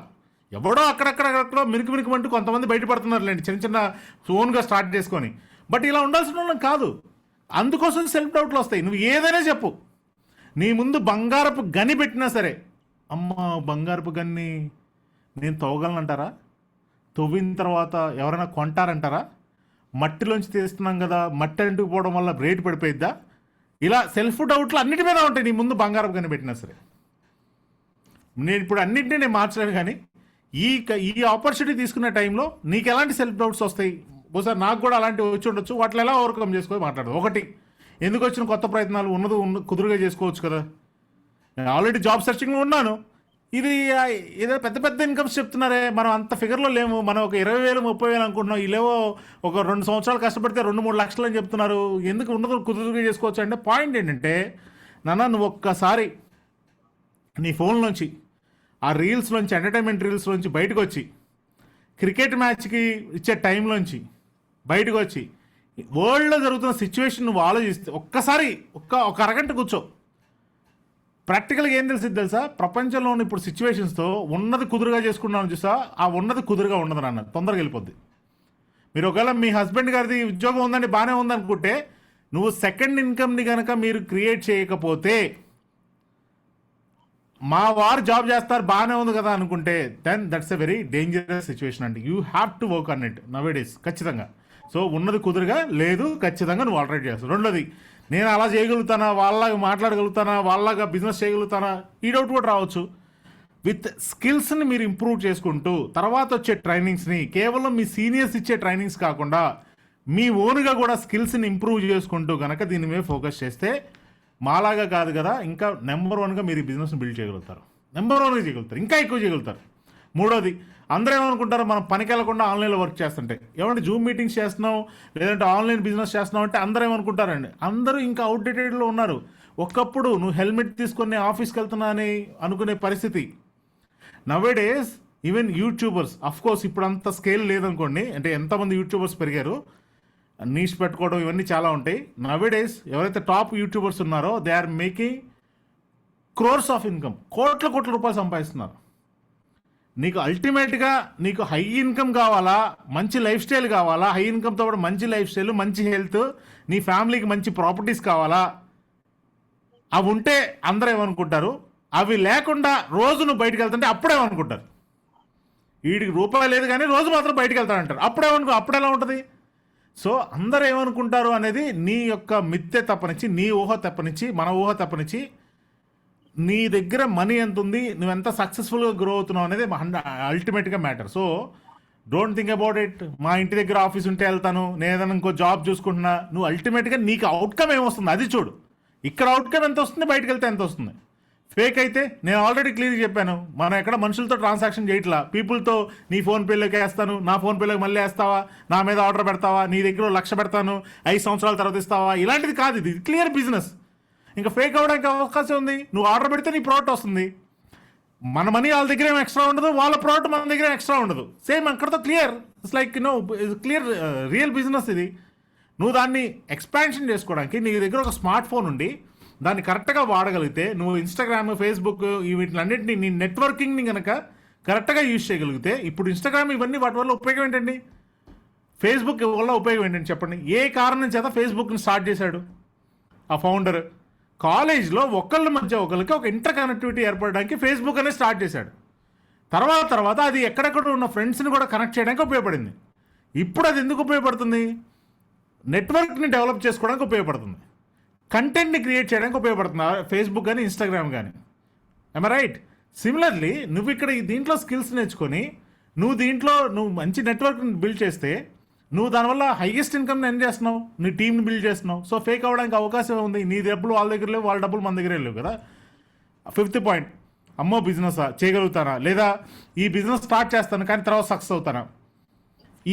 ఎవడో అక్కడక్కడో మినుకుమంటూ కొంతమంది బయటపడుతున్నారు లేండి, చిన్న చిన్న ఓన్గా స్టార్ట్ చేసుకొని. బట్ ఇలా ఉండాల్సిన వాళ్ళం కాదు. అందుకోసం సెల్ఫ్ డౌట్లు వస్తాయి. నువ్వు ఏదైనా చెప్పు, నీ ముందు బంగారపు గని పెట్టినా సరే, అమ్మ బంగారపు గన్ని నేను తవ్వగలనంటారా? తవ్విన తర్వాత ఎవరైనా కొంటారంటారా? మట్టిలోంచి తీస్తున్నాం కదా, మట్టి అంటుకుపోవడం వల్ల రేటు పడిపోయిద్దా? ఇలా సెల్ఫ్ డౌట్లు అన్నిటి మీద ఉంటాయి నీ ముందు బంగారపు గని పెట్టినా సరే. నేను ఇప్పుడు అన్నింటినీ నేను మార్చలేను, కానీ ఈ ఆపర్చునిటీ తీసుకునే టైంలో నీకు ఎలాంటి సెల్ఫ్ డౌట్స్ వస్తాయి? ఒకసారి నాకు కూడా అలాంటివి వచ్చి ఉండొచ్చు. వాటిని ఎలా ఓవర్కమ్ చేసుకొని మాట్లాడదు. ఒకటి, ఎందుకు వచ్చిన కొత్త ప్రయత్నాలు ఉన్నది కుదురుగా చేసుకోవచ్చు కదా. నేను ఆల్రెడీ జాబ్ సెర్చింగ్లో ఉన్నాను. ఇది ఏదో పెద్ద పెద్ద ఇన్కమ్స్ చెప్తున్నారే, మనం అంత ఫిగర్లో లేము. మనం ఒక 20,000 30,000 అనుకుంటున్నాం. ఇలేవో ఒక 2 సంవత్సరాలు కష్టపడితే 2-3 లక్షలు అని చెప్తున్నారు. ఎందుకు ఉన్నది కుదురుగా చేసుకోవచ్చు అంటే పాయింట్ ఏంటంటే, నాన్న నువ్వు ఒక్కసారి నీ ఫోన్లోంచి ఆ రీల్స్లోంచి, ఎంటర్టైన్మెంట్ రీల్స్లోంచి బయటకు వచ్చి, క్రికెట్ మ్యాచ్కి ఇచ్చే టైంలోంచి బయటకు వచ్చి, వరల్డ్లో జరుగుతున్న సిచ్యువేషన్ నువ్వు ఆలోచిస్తే ఒక్కసారి ఒక అరగంట కూర్చో. ప్రాక్టికల్గా ఏం తెలిసింది తెలుసా? ప్రపంచంలో ఉన్న ఇప్పుడు సిచ్యువేషన్స్తో ఉన్నది కుదురుగా చేసుకున్నాను చూసా, ఆ ఉన్నది కుదురుగా ఉండదు నాన్న, తొందరగా వెళ్ళిపోద్ది. మీరు ఒకవేళ మీ హస్బెండ్ గారిది ఉద్యోగం ఉందని బాగానే ఉందనుకుంటే, నువ్వు సెకండ్ ఇన్కమ్ని కనుక మీరు క్రియేట్ చేయకపోతే, మా వారు జాబ్ చేస్తారు బాగానే ఉంది కదా అనుకుంటే, then that's a very dangerous situation అండి. You have to work on it nowadays ఖచ్చితంగా. సో ఉన్నది కుదురుగా లేదు, ఖచ్చితంగా నువ్వు ఆల్రెడీ చేస్తావు. రెండోది, నేను అలా చేయగలుగుతానా, వాళ్ళలాగా మాట్లాడగలుగుతానా, వాళ్ళలాగా బిజినెస్ చేయగలుగుతానా, ఈ డౌట్ కూడా రావచ్చు. విత్ స్కిల్స్ని మీరు ఇంప్రూవ్ చేసుకుంటూ, తర్వాత వచ్చే ట్రైనింగ్స్ని కేవలం మీ సీనియర్స్ ఇచ్చే ట్రైనింగ్స్ కాకుండా మీ ఓన్గా కూడా స్కిల్స్ని ఇంప్రూవ్ చేసుకుంటూ కనుక దీని మీద ఫోకస్ చేస్తే, మాలాగా కాదు కదా, ఇంకా నెంబర్ 1గా మీరు ఈ బిజినెస్ని బిల్డ్ చేయగలుగుతారు. నెంబర్ 1గా చేయగలుగుతారు, ఇంకా ఎక్కువ చేయగలుగుతారు. మూడోది, అందరూ ఏమనుకుంటారు, మనం పనికి వెళ్ళకుండా ఆన్లైన్లో వర్క్ చేస్తుంటే, ఏమంటే జూమ్ మీటింగ్స్ చేస్తున్నాం లేదంటే ఆన్లైన్ బిజినెస్ చేస్తున్నాం అంటే అందరూ ఏమనుకుంటారండి, అందరూ ఇంకా అవుట్డేటెడ్లో ఉన్నారు. ఒకప్పుడు నువ్వు హెల్మెట్ తీసుకొని ఆఫీస్కి వెళ్తున్నా అని అనుకునే పరిస్థితి. నవేడేస్ ఈవెన్ యూట్యూబర్స్, అఫ్కోర్స్ ఇప్పుడు అంత స్కేల్ లేదనుకోండి, అంటే ఎంతమంది యూట్యూబర్స్ పెరిగారు, నీష్ పెట్టుకోవడం ఇవన్నీ చాలా ఉంటాయి. నవేడేస్ ఎవరైతే టాప్ యూట్యూబర్స్ ఉన్నారో they are making crores of income, కోట్ల రూపాయలు సంపాదిస్తున్నారు. నీకు అల్టిమేట్గా నీకు హై ఇన్కమ్ కావాలా, మంచి లైఫ్ స్టైల్ కావాలా, హై ఇన్కమ్తో పాటు మంచి లైఫ్ స్టైల్, మంచి హెల్త్, నీ ఫ్యామిలీకి మంచి ప్రాపర్టీస్ కావాలా, అవి ఉంటే అందరూ ఏమనుకుంటారు, అవి లేకుండా రోజు నువ్వు బయటకు వెళ్తుంటే అప్పుడేమనుకుంటారు, వీడికి రూపాయి లేదు కానీ రోజు మాత్రం బయటకు వెళ్తాడంటారు. అప్పుడు ఎలా ఉంటుంది? సో అందరూ ఏమనుకుంటారు అనేది నీ యొక్క మిథ్య తప్పనిచ్చి, నీ ఊహ తప్పనిచ్చి, మన ఊహ తప్పనిచ్చి, నీ దగ్గర మనీ ఎంత ఉంది, నువ్వెంత సక్సెస్ఫుల్గా గ్రో అవుతున్నావు అనేది అల్టిమేట్గా matter. So don't think about it. మా ఇంటి దగ్గర ఆఫీస్ ఉంటే వెళ్తాను, నేను ఏదైనా ఇంకో జాబ్ చూసుకుంటున్నా, నువ్వు అల్టిమేట్గా నీకు అవుట్కమ్ ఏమొస్తుంది అది చూడు. ఇక్కడ అవుట్కమ్ ఎంత వస్తుంది, బయటకు వెళ్తే ఎంత వస్తుంది. ఫేక్ అయితే నేను ఆల్రెడీ క్లియర్ చెప్పాను, మనం ఎక్కడ మనుషులతో ట్రాన్సాక్షన్ చేయట్లా, పీపుల్తో నీ ఫోన్పేలోకి వేస్తాను, నా ఫోన్పేలోకి మళ్ళీ వేస్తావా, నా మీద ఆర్డర్ పెడతావా, నీ దగ్గర 1,00,000 పెడతాను, 5 సంవత్సరాల తర్వాత ఇస్తావా, ఇలాంటిది కాదు. ఇది క్లియర్ బిజినెస్. ఇంకా ఫేక్ అవ్వడానికి అవకాశం ఉంది. నువ్వు ఆర్డర్ పెడితే నీ ప్రోడక్ట్ వస్తుంది, మన మనీ వాళ్ళ దగ్గర ఏం ఎక్స్ట్రా ఉండదు, వాళ్ళ ప్రోడక్ట్ మన దగ్గర ఎక్స్ట్రా ఉండదు. సేమ్ అక్కడతో clear. It's like clear real business ఇది. నువ్వు దాన్ని ఎక్స్పాన్షన్ చేసుకోవడానికి నీ దగ్గర ఒక స్మార్ట్ ఫోన్ ఉండి దాన్ని కరెక్ట్గా వాడగలిగితే, నువ్వు ఇన్స్టాగ్రామ్, ఫేస్బుక్ వీటిలన్నింటినీ నీ నెట్వర్కింగ్ని కనుక కరెక్ట్గా యూజ్ చేయగలిగితే, ఇప్పుడు ఇన్స్టాగ్రామ్ ఇవన్నీ వాటి వల్ల ఉపయోగం ఏంటండి, ఫేస్బుక్ వల్ల ఉపయోగం ఏంటండి చెప్పండి. ఏ కారణం చేత ఫేస్బుక్ని స్టార్ట్ చేశాడు ఆ ఫౌండర్? కాలేజ్లో ఒకళ్ళ మధ్య ఒకరికి ఒక ఇంటర్ కనెక్టివిటీ ఏర్పడడానికి ఫేస్బుక్ అనేది స్టార్ట్ చేశాడు. తర్వాత అది ఎక్కడెక్కడ ఉన్న ఫ్రెండ్స్ని కూడా కనెక్ట్ చేయడానికి ఉపయోగపడింది. ఇప్పుడు అది ఎందుకు ఉపయోగపడుతుంది? నెట్వర్క్ని డెవలప్ చేసుకోవడానికి ఉపయోగపడుతుంది, కంటెంట్ని క్రియేట్ చేయడానికి ఉపయోగపడుతుంది ఫేస్బుక్ కానీ ఇన్స్టాగ్రామ్ కానీ. I'm right? సిమిలర్లీ నువ్వు ఇక్కడ దీంట్లో స్కిల్స్ నేర్చుకొని నువ్వు మంచి నెట్వర్క్ని బిల్డ్ చేస్తే, నువ్వు దానివల్ల హైయెస్ట్ ఇన్కమ్ని ఎర్న్ చేస్తున్నావు, నీ టీంని బిల్డ్ చేస్తున్నావు. సో ఫేక్ అవ్వడానికి అవకాశం ఉంది. నీ డబ్బులు వాళ్ళ దగ్గర లేవు, వాళ్ళ డబ్బులు మన దగ్గర లేవు కదా. 5th పాయింట్, అమ్మో బిజినెసా చేయగలుగుతానా, లేదా ఈ బిజినెస్ స్టార్ట్ చేస్తాను కానీ తర్వాత సక్సెస్ అవుతానా,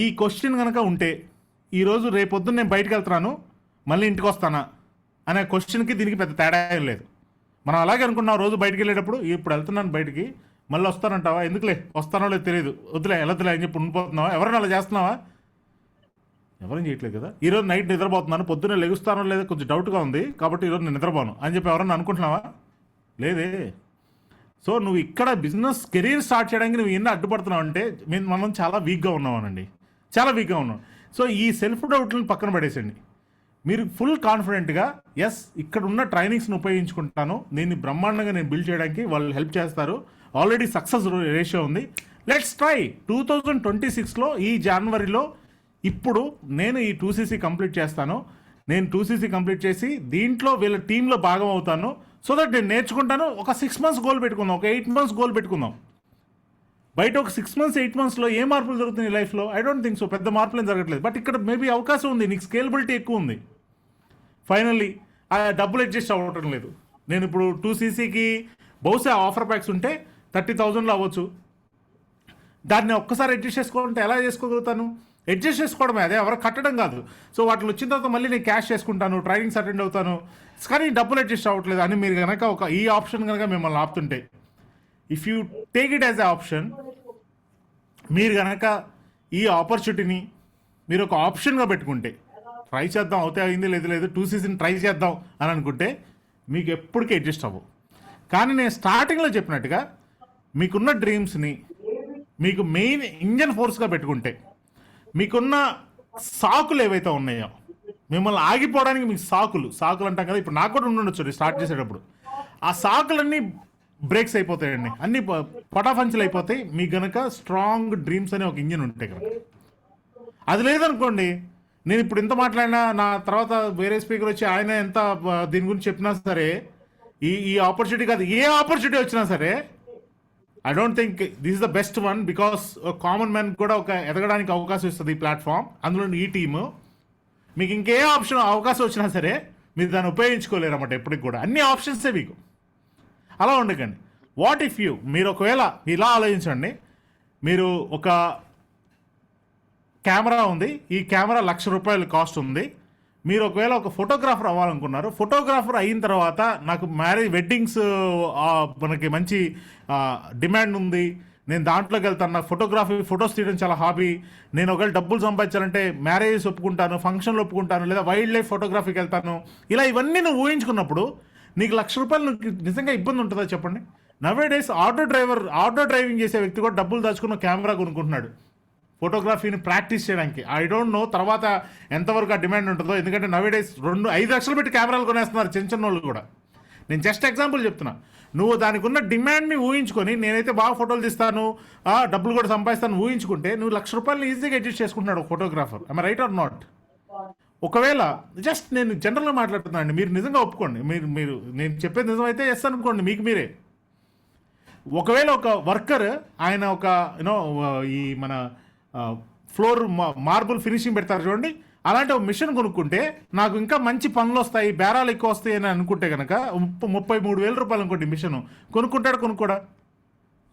ఈ క్వశ్చన్ కనుక ఉంటే ఈరోజు రేపొద్దున నేను బయటకు వెళ్తున్నాను మళ్ళీ ఇంటికి వస్తానా అనే క్వశ్చన్కి దీనికి పెద్ద తేడా ఏం లేదు. మనం అలాగే అనుకున్నాం రోజు బయటికి వెళ్ళేటప్పుడు ఇప్పుడు వెళ్తున్నాను బయటికి మళ్ళీ వస్తానంటావా, ఎందుకులే వస్తానో లేదు తెలియదు, వద్దులే వెళ్ళొద్దులే అని చెప్పి ఉండిపోతున్నావా, ఎవరైనా అలా చేస్తున్నావా, ఎవరేం చేయట్లేదు కదా. ఈరోజు నైట్ నిద్రపోతున్నాను పొద్దున్నే లెగుస్తానో లేదా కొంచెం డౌట్గా ఉంది కాబట్టి ఈరోజు నేను నిద్రపోను అని చెప్పి ఎవరన్నా అనుకుంటున్నావా, లేదే. సో నువ్వు ఇక్కడ బిజినెస్ కెరీర్ స్టార్ట్ చేయడానికి నువ్వు ఎన్ని అడ్డుపడుతున్నావు అంటే మనం చాలా వీక్గా ఉన్నామనండి, చాలా వీక్గా ఉన్నాం. సో ఈ సెల్ఫ్ డౌట్లను పక్కన పడేసండి. మీరు ఫుల్ కాన్ఫిడెంట్గా ఎస్ ఇక్కడ ఉన్న ట్రైనింగ్స్ని ఉపయోగించుకుంటాను, దీన్ని బ్రహ్మాండంగా నేను బిల్డ్ చేయడానికి వాళ్ళు హెల్ప్ చేస్తారు, ఆల్రెడీ సక్సెస్ రేషియో ఉంది, లెట్స్ ట్రై. 2026లో ఈ జనవరిలో ఇప్పుడు నేను ఈ 2cc కంప్లీట్ చేస్తాను, నేను 2cc కంప్లీట్ చేసి దీంట్లో వీళ్ళ టీంలో భాగం అవుతాను. సో దట్ నేను నేర్చుకుంటాను. ఒక 6 months గోల్ పెట్టుకుందాం, ఒక 8 months గోల్ పెట్టుకుందాం. బయట ఒక 6 months 8 monthsలో ఏ మార్పులు జరుగుతుంది లైఫ్లో, ఐ డోంట్ థింక్ సో, పెద్ద మార్పులు ఏం జరగట్లేదు. బట్ ఇక్కడ మేబీ అవకాశం ఉంది, నీకు స్కేలబిలిటీ ఎక్కువ ఉంది. ఫైనల్లీ ఆ డబ్బులు అడ్జస్ట్ అవ్వటం లేదు. నేను ఇప్పుడు 2ccకి బహుశా ఆఫర్ ప్యాక్స్ ఉంటే 30,000లో అవ్వచ్చు, దాన్ని ఒక్కసారి అడ్జస్ట్ చేసుకోవాలంటే ఎలా చేసుకోగలుగుతాను, అడ్జస్ట్ చేసుకోవడమే, అదే ఎవరు కట్టడం కాదు. సో వాటిని వచ్చిన తర్వాత మళ్ళీ నేను క్యాష్ చేసుకుంటాను, ట్రైనింగ్స్ అటెండ్ అవుతాను, కానీ డబ్బులు అడ్జస్ట్ అవ్వట్లేదు అని మీరు కనుక ఒక ఈ ఆప్షన్ కనుక మిమ్మల్ని ఆపుతుంటే, if you take it as a option, మీరు కనుక ఈ ఆపర్చునిటీని మీరు ఒక ఆప్షన్గా పెట్టుకుంటే, ట్రై చేద్దాం అవుతే అయింది లేదు లేదు 2ccని ట్రై చేద్దాం అని అనుకుంటే మీకు ఎప్పటికీ అడ్జస్ట్ అవ్వవు. కానీ నేను స్టార్టింగ్లో చెప్పినట్టుగా మీకున్న డ్రీమ్స్ని మీకు మెయిన్ ఇంజన్ ఫోర్స్గా పెట్టుకుంటే, మీకున్న సాకులు ఏవైతే ఉన్నాయో, మిమ్మల్ని ఆగిపోవడానికి మీకు సాకులు అంటాం కదా, ఇప్పుడు నాకు కూడా ఉండొచ్చు స్టార్ట్ చేసేటప్పుడు, ఆ సాకులన్నీ బ్రేక్స్ అయిపోతాయండి, అన్ని పటాఫంచులు అయిపోతాయి. మీకు గనక స్ట్రాంగ్ డ్రీమ్స్ అనే ఒక ఇంజిన్ ఉంటే కనుక. అది లేదనుకోండి, నేను ఇప్పుడు ఇంత మాట్లాడినా నా తర్వాత వేరే స్పీకర్ వచ్చి ఆయన ఎంత దీని గురించి చెప్పినా సరే, ఈ ఆపర్చునిటీ కాదు ఏ ఆపర్చునిటీ వచ్చినా సరే, I don't think this is the best one. Because common man కూడా ఒక ఎదగడానికి అవకాశం ఇస్తుంది ఈ ప్లాట్ఫామ్, అందులో ఈ టీము. మీకు ఇంకే అవకాశం వచ్చినా సరే మీరు దాన్ని ఉపయోగించుకోలేరు అన్నమాట ఎప్పటికి కూడా, అన్ని ఆప్షన్సే మీకు. అలా ఉండకండి. వాట్ ఇఫ్ యూ, మీరు ఒకవేళ ఇలా ఆలోచించండి, మీరు ఒక కెమెరా ఉంది, ఈ కెమెరా ₹1,00,000 కాస్ట్ ఉంది, మీరు ఒకవేళ ఒక ఫోటోగ్రాఫర్ అవ్వాలనుకున్నారు, ఫోటోగ్రాఫర్ అయిన తర్వాత నాకు వెడ్డింగ్స్ మనకి మంచి డిమాండ్ ఉంది, నేను దాంట్లోకి వెళ్తాను, నాకు ఫొటోస్ తీయడం చాలా హాబీ, నేను ఒకవేళ డబ్బులు సంపాదించాలంటే మ్యారేజెస్ ఒప్పుకుంటాను, ఫంక్షన్లు ఒప్పుకుంటాను, లేదా వైల్డ్ లైఫ్ ఫోటోగ్రఫీకి వెళ్తాను, ఇలా ఇవన్నీ నువ్వు ఊహించుకున్నప్పుడు నీకు ₹1,00,000 నిజంగా ఇబ్బంది ఉంటుందా చెప్పండి. నవే డేస్ ఆటో డ్రైవింగ్ చేసే వ్యక్తి కూడా డబ్బులు దాచుకున్న కెమెరా కొనుక్కుంటున్నాడు ఫోటోగ్రఫీని ప్రాక్టీస్ చేయడానికి. ఐ డోంట్ నో తర్వాత ఎంతవరకు ఆ డిమాండ్ ఉంటుందో, ఎందుకంటే నవే డేస్ 5 లక్షలు పెట్టి కెమెరాలు కొనేస్తున్నారు చిన్న వాళ్ళు కూడా. నేను జస్ట్ ఎగ్జాంపుల్ చెప్తున్నా. నువ్వు దానికి ఉన్న డిమాండ్ని ఊహించుకొని, నేనైతే బాగా ఫోటోలు తీస్తాను, డబ్బులు కూడా సంపాదిస్తాను ఊహించుకుంటే, నువ్వు ₹1,00,000 ఈజీగా అడ్జస్ట్ చేసుకుంటున్నాడు photographer. I right are not? ఒకవేళ జస్ట్ నేను జనరల్గా మాట్లాడుతున్నాను అండి, మీరు నిజంగా ఒప్పుకోండి, మీరు నేను చెప్పేది నిజమైతే ఎస్ అనుకోండి మీకు మీరే. ఒకవేళ ఒక వర్కర్ ఆయన ఒక ఈ మన ఫ్లోర్ మార్బుల్ ఫినిషింగ్ పెడతారు చూడండి, అలాంటి ఒక మిషన్ కొనుక్కుంటే నాకు ఇంకా మంచి పనులు వస్తాయి, బేరాలు ఎక్కువ వస్తాయి అని అనుకుంటే కనుక ₹33,000 అనుకోండి మిషన్ కొనుక్కోడా?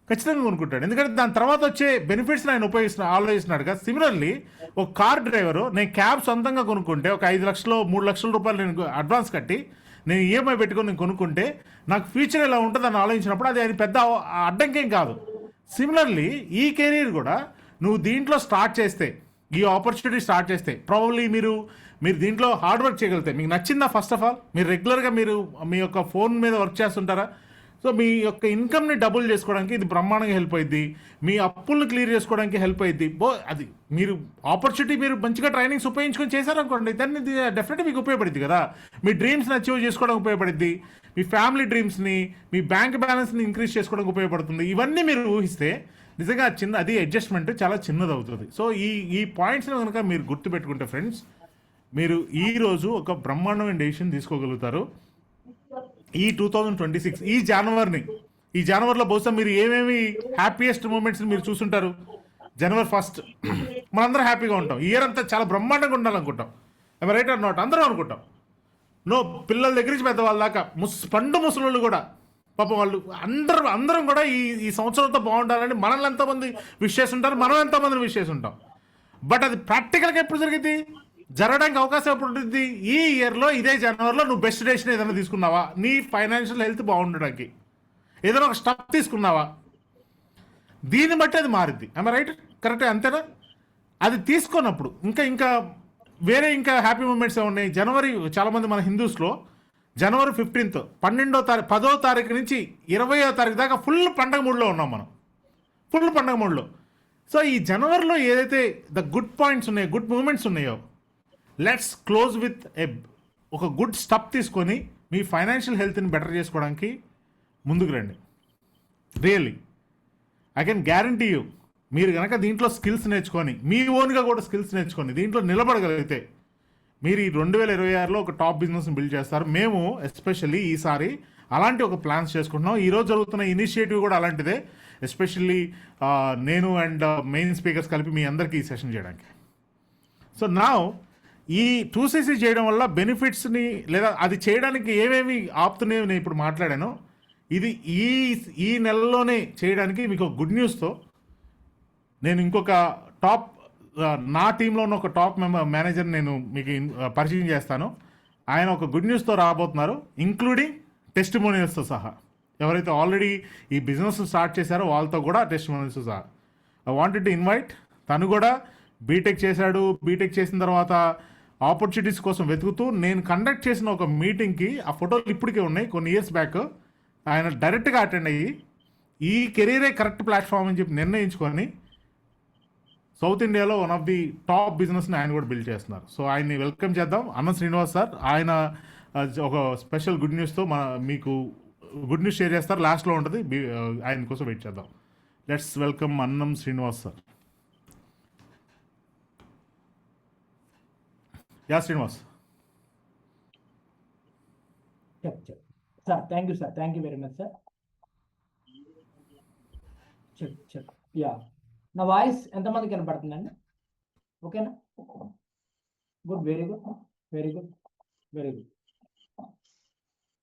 ఖచ్చితంగా కొనుక్కుంటాడు. ఎందుకంటే దాని తర్వాత వచ్చే బెనిఫిట్స్ని ఆయన ఆలోచిస్తున్నాడు కదా. సిమిలర్లీ ఒక కార్ డ్రైవరు, నేను క్యాబ్ సొంతంగా కొనుక్కుంటే ఒక ₹5 లక్షలు ₹3 లక్షలు నేను అడ్వాన్స్ కట్టి నేను ఈఎంఐ పెట్టుకొని నేను కొనుక్కుంటే నాకు ఫ్యూచర్ ఎలా ఉంటుందని ఆలోచించినప్పుడు అది పెద్ద అడ్డంకేం కాదు. సిమిలర్లీ ఈ కెరీర్ కూడా నువ్వు దీంట్లో స్టార్ట్ చేస్తే, ఈ ఆపర్చునిటీ స్టార్ట్ చేస్తే, ప్రాబబ్లీ మీరు దీంట్లో హార్డ్ వర్క్ చేయగలిగితే, మీకు నచ్చిందా ఫస్ట్ ఆఫ్ ఆల్, మీరు రెగ్యులర్గా మీ యొక్క ఫోన్ మీద వర్క్ చేస్తుంటారా, సో మీ యొక్క ఇన్కమ్ని డబుల్ చేసుకోవడానికి ఇది బ్రహ్మాండంగా హెల్ప్ అయ్యిద్ది, మీ అప్పులను క్లియర్ చేసుకోవడానికి హెల్ప్ అయ్యిద్ది. అది మీరు ఆపర్చునిటీ మీరు మంచిగా ట్రైనింగ్స్ ఉపయోగించుకొని చేశారనుకోండి, దాన్ని డెఫినెట్గా మీకు ఉపయోగపడుద్ది కదా. మీ డ్రీమ్స్ని అచీవ్ చేసుకోవడానికి ఉపయోగపడుద్ది, మీ ఫ్యామిలీ డ్రీమ్స్ని, మీ బ్యాంక్ బ్యాలెన్స్ని ఇంక్రీజ్ చేసుకోవడానికి ఉపయోగపడుతుంది. ఇవన్నీ మీరు ఊహిస్తే నిజంగా అది అడ్జస్ట్మెంట్ చాలా చిన్నది అవుతుంది. సో ఈ పాయింట్స్ని కనుక మీరు గుర్తుపెట్టుకుంటే ఫ్రెండ్స్, మీరు ఈరోజు ఒక బ్రహ్మాండమైన డెసిషన్ తీసుకోగలుగుతారు. ఈ 2026 ఈ జనవరిలో బహుశా మీరు ఏమేమి హ్యాపీయెస్ట్ మూమెంట్స్ని మీరు చూసుంటారు. January 1st మనందరం హ్యాపీగా ఉంటాం, ఇయర్ అంతా చాలా బ్రహ్మాండంగా ఉండాలనుకుంటాం. Right are not? అందరం అనుకుంటాం. పిల్లల దగ్గర నుంచి పెద్దవాళ్ళ దాకా పండు ముసలు కూడా పాపం వాళ్ళు అందరం కూడా ఈ సంవత్సరంతో బాగుండాలని మనల్ని ఎంతమంది విష్ చేస్తుంటారు, మనం ఎంతమందిని విష్ చేస్తుంటాం. బట్ అది ప్రాక్టికల్గా ఎప్పుడు జరిగింది, జరగడానికి అవకాశం ఎప్పుడు ఉంటుంది? ఈ ఇయర్లో ఇదే జనవరిలో నువ్వు బెస్ట్ డెసిషన్ ఏదైనా తీసుకున్నావా? నీ ఫైనాన్షియల్ హెల్త్ బాగుండడానికి ఏదైనా ఒక స్టెప్ తీసుకున్నావా? దీన్ని బట్టి అది మారిద్ది. I'm right? కరెక్టే, అంతేనా? అది తీసుకున్నప్పుడు ఇంకా వేరే హ్యాపీ మూమెంట్స్ ఉన్నాయి. జనవరి చాలామంది మన హిందూస్లో జనవరి 15th 12వ తారీఖు 10వ తారీఖు నుంచి 20వ తారీఖు దాకా ఫుల్ పండగ మూడ్లో ఉన్నాం మనం, ఫుల్ పండగ మూడ్లో. సో ఈ జనవరిలో ఏదైతే ద గుడ్ పాయింట్స్ ఉన్నాయో, గుడ్ మూమెంట్స్ ఉన్నాయో, లెట్స్ క్లోజ్ విత్ ఒక గుడ్ స్టెప్ తీసుకొని మీ ఫైనాన్షియల్ హెల్త్ని బెటర్ చేసుకోవడానికి ముందుకు రండి. Really I can guarantee you, మీరు కనుక దీంట్లో స్కిల్స్ నేర్చుకొని, మీ ఓన్గా కూడా స్కిల్స్ నేర్చుకొని దీంట్లో నిలబడగలిగితే మీరు ఈ 2026లో ఒక టాప్ బిజినెస్ని బిల్డ్ చేస్తారు. మేము ఎస్పెషల్లీ ఈసారి అలాంటి ఒక ప్లాన్స్ చేసుకుంటున్నాం. ఈరోజు జరుగుతున్న ఇనిషియేటివ్ కూడా అలాంటిదే. ఎస్పెషల్లీ నేను అండ్ మెయిన్ స్పీకర్స్ కలిపి మీ అందరికీ ఈ సెషన్ చేయడానికి. సో నా ఈ 2cc చేయడం వల్ల బెనిఫిట్స్ని, లేదా అది చేయడానికి ఏమేమి ఆపుతున్నాయో నేను ఇప్పుడు మాట్లాడాను. ఇది ఈ నెలలోనే చేయడానికి మీకు ఒక గుడ్ న్యూస్తో నేను ఇంకొక టాప్, నా టీంలో ఉన్న ఒక టాప్ మేనేజర్ నేను మీకు పరిచయం చేస్తాను. ఆయన ఒక గుడ్ న్యూస్తో రాబోతున్నారు, ఇంక్లూడింగ్ టెస్టిమోనియల్స్తో సహా. ఎవరైతే ఆల్రెడీ ఈ బిజినెస్ స్టార్ట్ చేశారో వాళ్ళతో కూడా టెస్టిమోనియల్స్ సహా. I wanted to invite. తను కూడా బీటెక్ చేశాడు. బీటెక్ చేసిన తర్వాత ఆపర్చునిటీస్ కోసం వెతుకుతూ నేను కండక్ట్ చేసిన ఒక మీటింగ్కి ఆ ఫోటోలు ఇప్పటికే ఉన్నాయి, కొన్ని ఇయర్స్ బ్యాక్. ఆయన డైరెక్ట్గా అటెండ్ అయ్యి ఈ కెరీరే కరెక్ట్ ప్లాట్ఫామ్ అని చెప్పి నిర్ణయించుకొని సౌత్ ఇండియాలో వన్ ఆఫ్ ది టాప్ బిజినెస్ని ఆయన కూడా బిల్డ్ చేస్తున్నారు. సో ఆయన్ని వెల్కమ్ చేద్దాం. అన్నం శ్రీనివాస్ సార్, ఆయన ఒక స్పెషల్ గుడ్ న్యూస్తో మీకు గుడ్ న్యూస్ షేర్ చేస్తారు, లాస్ట్లో ఉంటుంది. ఆయన కోసం వెయిట్ చేద్దాం. లెట్స్ వెల్కమ్ అన్నం Srinivas sir. Yeah Srinivas. Sir thank you sir, thank you very much sir. Yeah, నా వాయిస్ ఎంతమందికి కనపడుతుందండి? ఓకేనా? Good, very good, very good, very good.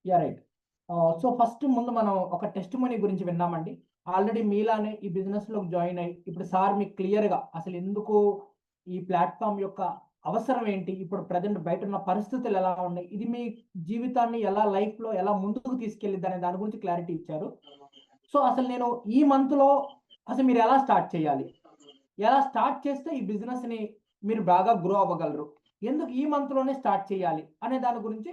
Yeah right. So first ముందు మనం ఒక టెస్టిమోనీ గురించి విన్నామండి. ఆల్రెడీ మీలానే ఈ బిజినెస్లోకి జాయిన్ అయ్యి ఇప్పుడు సార్ మీకు క్లియర్గా అసలు ఎందుకు ఈ ప్లాట్ఫామ్ యొక్క అవసరం ఏంటి, ఇప్పుడు ప్రజెంట్ బయట ఉన్న పరిస్థితులు ఎలా ఉన్నాయి, ఇది మీ జీవితాన్ని ఎలా లైఫ్లో ఎలా ముందుకు తీసుకెళ్ళిద్ది అనే దాని గురించి క్లారిటీ ఇచ్చారు. సో అసలు నేను ఈ మంత్లో అసలు మీరు ఎలా స్టార్ట్ చేయాలి, ఎలా స్టార్ట్ చేస్తే ఈ బిజినెస్ని మీరు బాగా గ్రో అవ్వగలరు, ఎందుకు ఈ మంత్లోనే స్టార్ట్ చేయాలి అనే దాని గురించి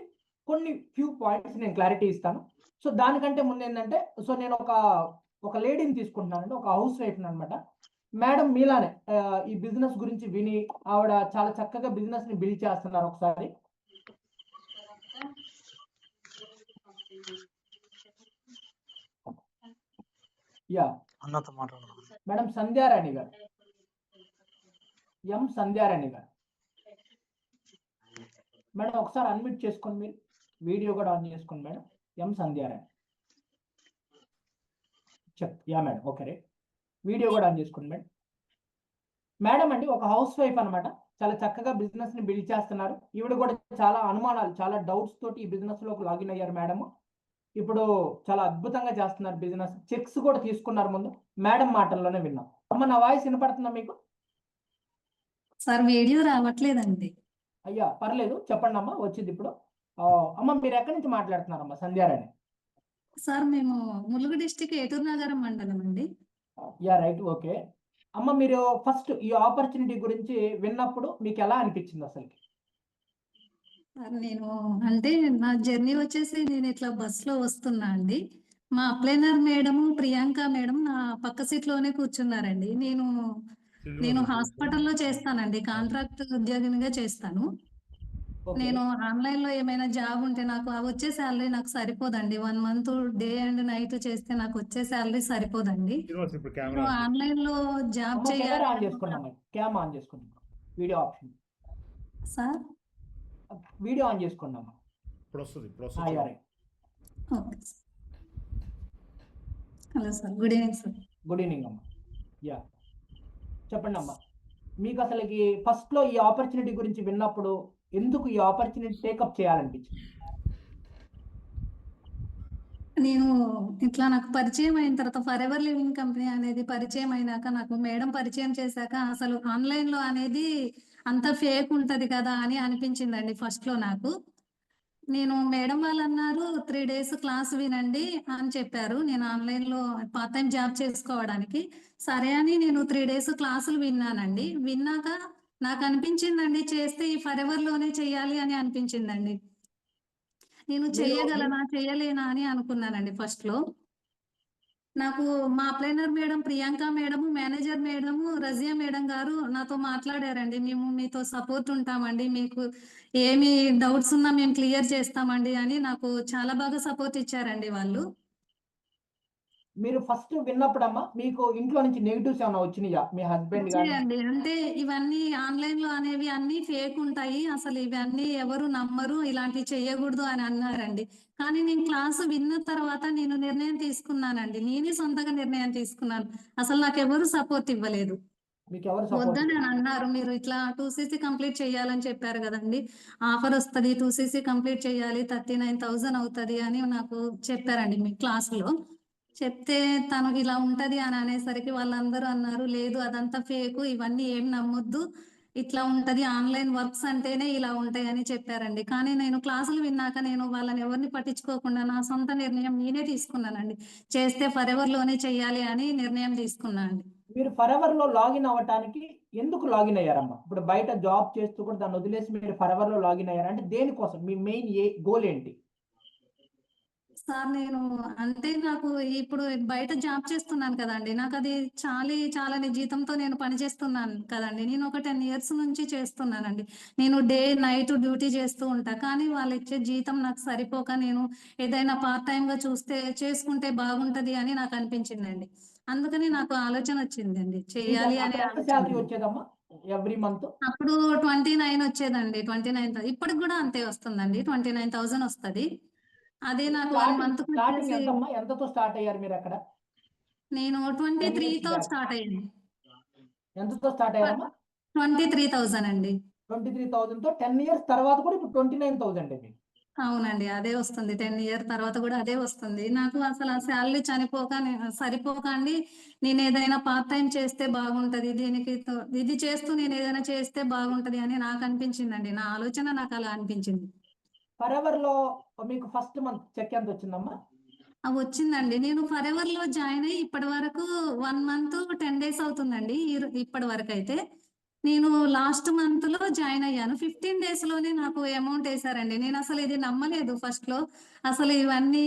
కొన్ని ఫ్యూ పాయింట్స్ నేను క్లారిటీ ఇస్తాను. సో దానికంటే ముందు ఏంటంటే, సో నేను ఒక లేడీని తీసుకుంటున్నానండి, ఒక హౌస్ వైఫ్ని అనమాట. మేడం మీలానే ఈ బిజినెస్ గురించి విని ఆవిడ చాలా చక్కగా బిజినెస్ని బిల్డ్ చేస్తున్నారు. ఒకసారి యా మేడం సంధ్యారాణి గారు, ఎం సంధ్యారాణి గారు. మేడం ఒకసారి అన్మ్యూట్ చేసుకోండి, మీరు వీడియో కూడా ఆన్ చేసుకోండి madam. M Sandhyarani yeah madam, okay right. Video కూడా ఆన్ చేసుకోండి మేడం. మేడం అండి ఒక హౌస్ వైఫ్ అనమాట, చాలా చక్కగా బిజినెస్ ని బిల్డ్ చేస్తున్నారు. ఈవిడ కూడా చాలా అనుమానాలు, చాలా డౌట్స్ తోటి ఈ బిజినెస్ లోకి లాగిన్ అయ్యారు మేడం. ఇప్పుడు చాలా అద్భుతంగా చేస్తున్నారు బిజినెస్, చెక్స్ కూడా తీసుకున్నారు. ముందు మేడం మాటల్లోనే విన్నాం. అమ్మ నా వాయిస్ వినపడుతుందా మీకు? సార్ వీడియో రావట్లేదండి. అయ్యా పర్లేదు, చెప్పండి అమ్మ, వచ్చింది ఇప్పుడు. అమ్మ మీరు ఎక్కడి నుంచి మాట్లాడుతున్నారమ్మా? సంధ్యారాణి. సార్ మేము ములుగు డిస్టిక్ ఏటూరు నగరం మండలం అండి. Yeah right, okay. అమ్మ మీరు ఫస్ట్ ఈ ఆపర్చునిటీ గురించి విన్నప్పుడు మీకు ఎలా అనిపించింది అసలు? సార్ నేను అంటే నా జర్నీ వచ్చేసి నేను ఇట్లా బస్సులో వస్తున్నా అండి. మా అప్లైనర్ మేడం ప్రియాంక మేడం నా పక్క సీట్ లోనే కూర్చున్నారండి. నేను హాస్పిటల్లో చేస్తానండి, కాంట్రాక్ట్ ఉద్యోగినిగా చేస్తాను. నేను ఆన్లైన్ లో ఏమైనా జాబ్ ఉంటే నాకు వచ్చే శాలరీ నాకు సరిపోదండి. 1 month డే అండ్ నైట్ చేస్తే నాకు వచ్చే శాలరీ సరిపోదండి. ఆన్లైన్ లో జాబ్ చేయాలి. ఆన్ చేసుకున్నాం, క్యామ్ ఆన్ చేసుకున్నాం, video option sir video on చేసుకున్నాం. Hello sir, good evening sir. Good evening అమ్మా. యా చెప్పండి అమ్మా, మీకు అసలుకి ఫస్ట్ లో ఈ ఆపర్చునిటీ గురించి విన్నప్పుడు ఎందుకు ఈ ఆపర్చునిటీ టేకప్ చేయాలనిపించింది? నేను ఇట్లా నాకు పరిచయం అయిన తర్వాత ఫర్ ఎవర్ లివింగ్ కంపెనీ అనేది పరిచయం అయినాక నాకు మేడం పరిచయం చేశాక అసలు ఆన్లైన్ లో అనేది అంత ఫేక్ ఉంటది కదా అని అనిపించిందండి ఫస్ట్ లో నాకు. నేను మేడం వాళ్ళు అన్నారు 3 days క్లాస్ వినండి అని చెప్పారు. నేను ఆన్లైన్ లో పార్ట్ టైం జాబ్ చేసుకోవడానికి సరే అని నేను 3 days క్లాసులు విన్నానండి. విన్నాక నాకు అనిపించిందండి చేస్తే ఈ ఫర్ ఎవర్ లోనే చెయ్యాలి అని అనిపించిందండి. నేను చెయ్యగలనా చెయ్యలేనా అని అనుకున్నానండి ఫస్ట్ లో. నాకు మా అప్లైనర్ madam Priyanka madam, manager madam, Raziya madam గారు నాతో మాట్లాడారండి. మేము మీతో సపోర్ట్ ఉంటామండి. మీకు ఏమి డౌట్స్ ఉన్నా మేము క్లియర్ చేస్తామండి అని నాకు చాలా బాగా సపోర్ట్ ఇచ్చారండి వాళ్ళు. మీరు ఫస్ట్ విన్నప్పుడమ్మా మీకు ఇంట్లో నుంచి నెగిటివ్స్ ఏమైనా వచ్చినాయా? మీ హస్బెండ్ గాని వచ్చాయండి. అంటే ఇవన్నీ ఆన్లైన్ లో అనేవి అన్ని ఫేక్ ఉంటాయి. అసలు ఇవన్నీ ఎవరు నమ్మరు. ఇలాంటివి చేయకూడదు అని అన్నారండి. కానీ నేను క్లాసు విన్న తర్వాత నేను నిర్ణయం తీసుకున్నానండి. నేనే సొంతంగా నిర్ణయం తీసుకున్నాను. అసలు నాకెవరు సపోర్ట్ ఇవ్వలేదు. మీకు ఎవరు సపోర్ట్? వద్దని అని అన్నారు. మీరు ఇట్లా 2cc కంప్లీట్ చేయాలని చెప్పారు కదండి. ఆఫర్ వస్తది 2cc కంప్లీట్ చేయాలి 39,000 అవుతది అని నాకు చెప్పారండి మీ క్లాసులో. చెప్తే తను ఇలా ఉంటది అని అనేసరికి వాళ్ళందరూ అన్నారు లేదు అదంతా ఫేకు ఇవన్నీ ఏం నమ్మొద్దు. ఇట్లా ఉంటది ఆన్లైన్ వర్క్స్ అంటేనే ఇలా ఉంటాయి అని చెప్పారండి. కానీ నేను క్లాసులు విన్నాక నేను వాళ్ళని ఎవరిని పట్టించుకోకుండా నా సొంత నిర్ణయం నేనే తీసుకున్నానండి. చేస్తే ఫర్ ఎవర్ లోనే చెయ్యాలి అని నిర్ణయం తీసుకున్నానండి. మీరు ఫర్ ఎవర్ లో లాగిన్ అవ్వటానికి ఎందుకు లాగిన్ అయ్యారమ్మా? ఇప్పుడు బయట జాబ్ చేస్తూ కూడా దాన్ని వదిలేసి మీరు ఫర్ ఎవర్ లో లాగిన్ అయ్యారు అంటే దేనికోసం? మీ మెయిన్ గోల్ ఏంటి? సార్ నేను అంటే నాకు ఇప్పుడు బయట జాబ్ చేస్తున్నాను కదండి. నాకు అది చాలని జీతంతో నేను పని చేస్తున్నాను కదండి. నేను ఒక 10 years నుంచి చేస్తున్నానండి. నేను డే నైట్ డ్యూటీ చేస్తూ ఉంటా. కానీ వాళ్ళు ఇచ్చే జీతం నాకు సరిపోక నేను ఏదైనా పార్ట్ టైం గా చేసుకుంటే బాగుంటది అని నాకు అనిపించిందండి. అందుకని నాకు ఆలోచన వచ్చిందండి చేయాలి అనే ఎంత ఆలోచన. శాలరీ వచ్చేదమ్మా ఎవ్రీ మంత్? అప్పుడు 29 వచ్చేదండి. 29 ఇప్పటికి కూడా అంతే వస్తుందండి. 29,000 వస్తది. అదే నాకు 1 month కి స్టార్టింగ్ వచ్చేసి ఎంతమ్మా? ఎంతతో స్టార్ట్ అయ్యారు మీరు అక్కడ? నేను 23తో స్టార్ట్ అయ్యాను. ఎంతతో స్టార్ట్ అయ్యారమ్మా? 23,000 అండి. 23,000 తో 10 years తర్వాత కూడా ఇప్పుడు 29,000 అండి. అవునండి. అదే వస్తుంది. 10 year తర్వాత కూడా అదే వస్తుంది. నాకు అసలు ఆ శాలరీ సరిపోక అండి నేను ఏదైనా పార్ట్ టైం చేస్తే బాగుంటది. ఇది చేస్తూ నేను ఏదైనా చేస్తే బాగుంటది అని నాకు అనిపించిందండి. నా ఆలోచన నాకు అలా అనిపించింది. ఫర్ ఎవర్ లో మీకు ఫస్ట్ మంత్ చెక్ ఎంత వచ్చిందమ్మా? వచ్చిందండి. నేను ఫర్ ఎవర్ లో జాయిన్ అయ్యి ఇప్పటి వరకు 1 month 10 days అవుతుందండి. ఇప్పటి వరకు అయితే నేను లాస్ట్ మంత్ లో జాయిన్ అయ్యాను. 15 days లోనే నాకు అమౌంట్ వేసారండి. నేను అసలు ఇది నమ్మలేదు ఫస్ట్ లో. అసలు ఇవన్నీ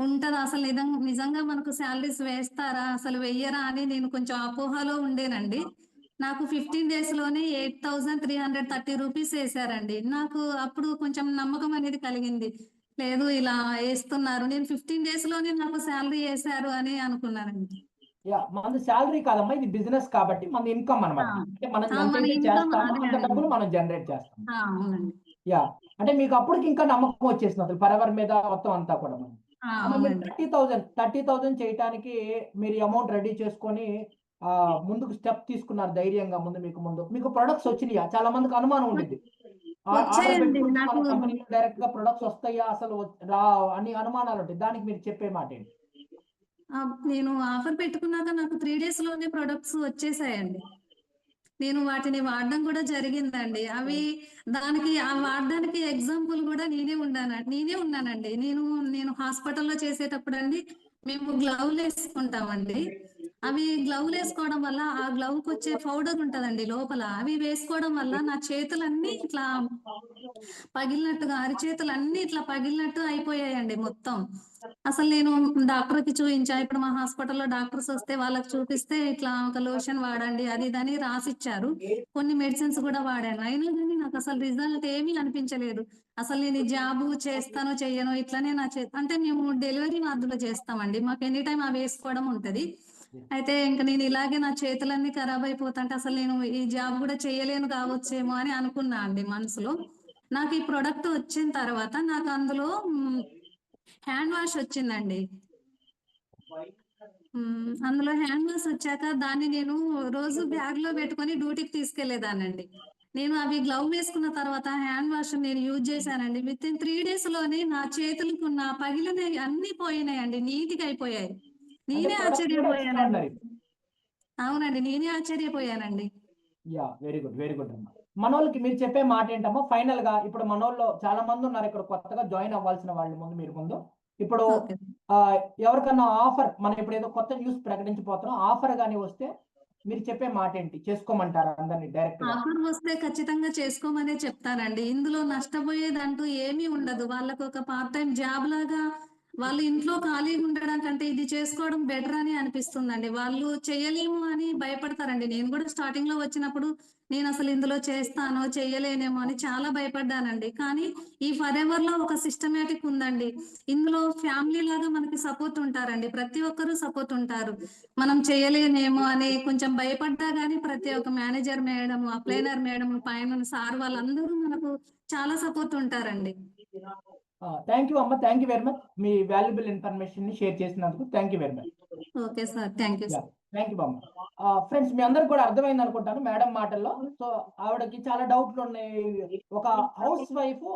ఉంటదా? అసలు నిజంగా మనకు శాలరీస్ వేస్తారా? అసలు వెయ్యరా అని నేను కొంచెం అపోహలో ఉండేనండి. నాకు 15 days లోనే 8,330 రూపీస్ వేసారండి. నాకు అప్పుడు కొంచెం నమ్మకం అనేది కలిగింది. లేదు ఇలా వేస్తున్నారు. నేను 15 days లోనే నాకు శాలరీ వేసారు అని అనుకున్నానండి. మనది శాలరీ కాదమ్మా, ఇది బిజినెస్ కాబట్టి మన ఇన్కమ్ అన్నమాట. అంటే మనం ఎంత మన అయితే ఇన్కమ్ చేస్తామో అదే అంత అండి. డబ్బులు మనం జనరేట్ చేస్తాం. అవునండి. అంటే మీకు అప్పటికి ఇంకా నమ్మకం వచ్చేసింది అసలు ఫర్ ఎవర్ మీద మొత్తం అంతా కూడా. అవునండి. 30,000 చేయటానికి మీరు అమౌంట్ రెడీ చేసుకొని ముందుకు స్టెప్ తీసుకున్నారు ధైర్యంగా. మీకు ప్రొడక్ట్స్ వచ్చినాయా? చాలా మందికి అనుమానం ఉండేది. ఆర్డర్ వచ్చాయండి పెట్టుకుంటే మన నాకు. కంపెనీలో డైరెక్ట్ గా ప్రొడక్ట్స్ వస్తాయా అసలు రా అని అనుమానాలు ఉంటాయి. దానికి మీరు చెప్పే మాట ఏంటి? నేను ఆఫర్ పెట్టుకున్నాక నాకు 3 days లోనే ప్రొడక్ట్స్ వచ్చేసాయండి. నేను వాటిని వాడడం కూడా జరిగిందండి. దానికి వాడడానికి ఎగ్జాంపుల్ కూడా నేనే ఉన్నానండి. నేను హాస్పిటల్లో చేసేటప్పుడు అండి మేము గ్లౌలు వేసుకుంటామండి. అవి గ్లౌలు వేసుకోవడం వల్ల ఆ గ్లౌకి వచ్చే పౌడర్ ఉంటదండి లోపల. అవి వేసుకోవడం వల్ల నా చేతులన్నీ ఇట్లా పగిలినట్టుగా అరిచేతులు అన్ని ఇట్లా పగిలినట్టు అయిపోయాయండి మొత్తం. అసలు నేను డాక్టర్ కి చూపించా. ఇప్పుడు మా హాస్పిటల్లో డాక్టర్స్ వస్తే వాళ్ళకి చూపిస్తే ఇట్లా ఒక లోషన్ వాడండి అది ఇదని రాసిచ్చారు. కొన్ని మెడిసిన్స్ కూడా వాడాను. అయినా కానీ నాకు అసలు రిజల్ట్ ఏమీ అనిపించలేదు. అసలు నేను ఈ జాబు చేస్తానో చెయ్యనో ఇట్లానే అంటే మేము డెలివరీ వార్డులో చేస్తామండి. మాకు ఎనీ టైం అవి వేసుకోవడం ఉంటది. అయితే ఇంకా నేను ఇలాగే నా చేతులన్నీ ఖరాబ్ అయిపోతుంటే అసలు నేను ఈ జాబ్ కూడా చేయలేను కావచ్చేమో అని అనుకున్నా అండి మనసులో. నాకు ఈ ప్రొడక్ట్ వచ్చిన తర్వాత నాకు అందులో హ్యాండ్ వాష్ వచ్చిందండి. అందులో హ్యాండ్ వాష్ వచ్చాక దాన్ని నేను రోజు బ్యాగ్ లో పెట్టుకొని డ్యూటీకి తీసుకెళ్లేదానండి. నేను అవి గ్లవ్ వేసుకున్న తర్వాత హ్యాండ్ వాష్ నేను యూజ్ చేశానండి. విత్ ఇన్ 3 days లోనే నా చేతులకు ఉన్న పగిలినవి అన్ని పోయినాయండి. నీట్‌గా అయిపోయాయి. అంటే నేనే ప్రొడక్ట్ కూడా ఆశ్చర్యపోయానండి. ఎక్స్ట్రాడినరీ. అవునండి. నేనే ఆశ్చర్యపోయానండి. యా వెరీ గుడ్ అమ్మా. మనోళ్ళకి మీరు చెప్పే మాట ఏంటమ్మా ఫైనల్ గా? ఇప్పుడు మనోళ్ళు చాలా మంది ఉన్నారు ఇక్కడ కొత్తగా జాయిన్ అవ్వాల్సిన వాళ్ళు ముందు ఇప్పుడు ఓకే. ఆ, ఎవరికన్నా ఆఫర్, మనం ఇప్పుడు ఏదో కొత్త న్యూస్ ప్రకటించబోతున్నాం, ఆఫర్ గానీ వస్తే మీరు చెప్పే మాట ఏంటి? చేసుకోమంటారా అందరినీ డైరెక్ట్ గా? ఆఫర్ వస్తే ఖచ్చితంగా చేసుకోమనే చెప్తానండి. ఇందులో నష్టపోయేదంటూ ఏమీ ఉండదు. వాళ్ళకి ఒక పార్ట్ టైం జాబ్ లాగా వాళ్ళు ఇంట్లో ఖాళీగా ఉండడం కంటే ఇది చేసుకోవడం బెటర్ అని అనిపిస్తుందండి. వాళ్ళు చేయలేము అని భయపడతారండి. నేను కూడా స్టార్టింగ్ లో వచ్చినప్పుడు నేను అసలు ఇందులో చేస్తానో చేయలేనేమో అని చాలా భయపడ్డానండి. కానీ ఈ ఫరెవర్ లో ఒక సిస్టమేటిక్ ఉందండి. ఇందులో ఫ్యామిలీ లాగా మనకి సపోర్ట్ ఉంటారండి. ప్రతి ఒక్కరూ సపోర్ట్ ఉంటారు. మనం చేయలేనేమో అని కొంచెం భయపడ్డా గానీ ప్రతి ఒక్క మేనేజర్ మేడం, అప్లైనర్ మేడం, పైన సార్ వాళ్ళందరూ మనకు చాలా సపోర్ట్ ఉంటారండి. థ్యాంక్ యూ అమ్మ, thank you very much. Me valuable information ని షేర్ చేసినందుకు thank you very much. Okay sir. Thank you yeah sir. Thank you బామ్మ. ఫ్రెండ్స్, మీ అందరికి కూడా అర్థమైంది అనుకుంటాను మేడం మాటల్లో. సో ఆవిడకి చాలా డౌట్లు ఉన్నాయి. ఒక హౌస్ వైఫ్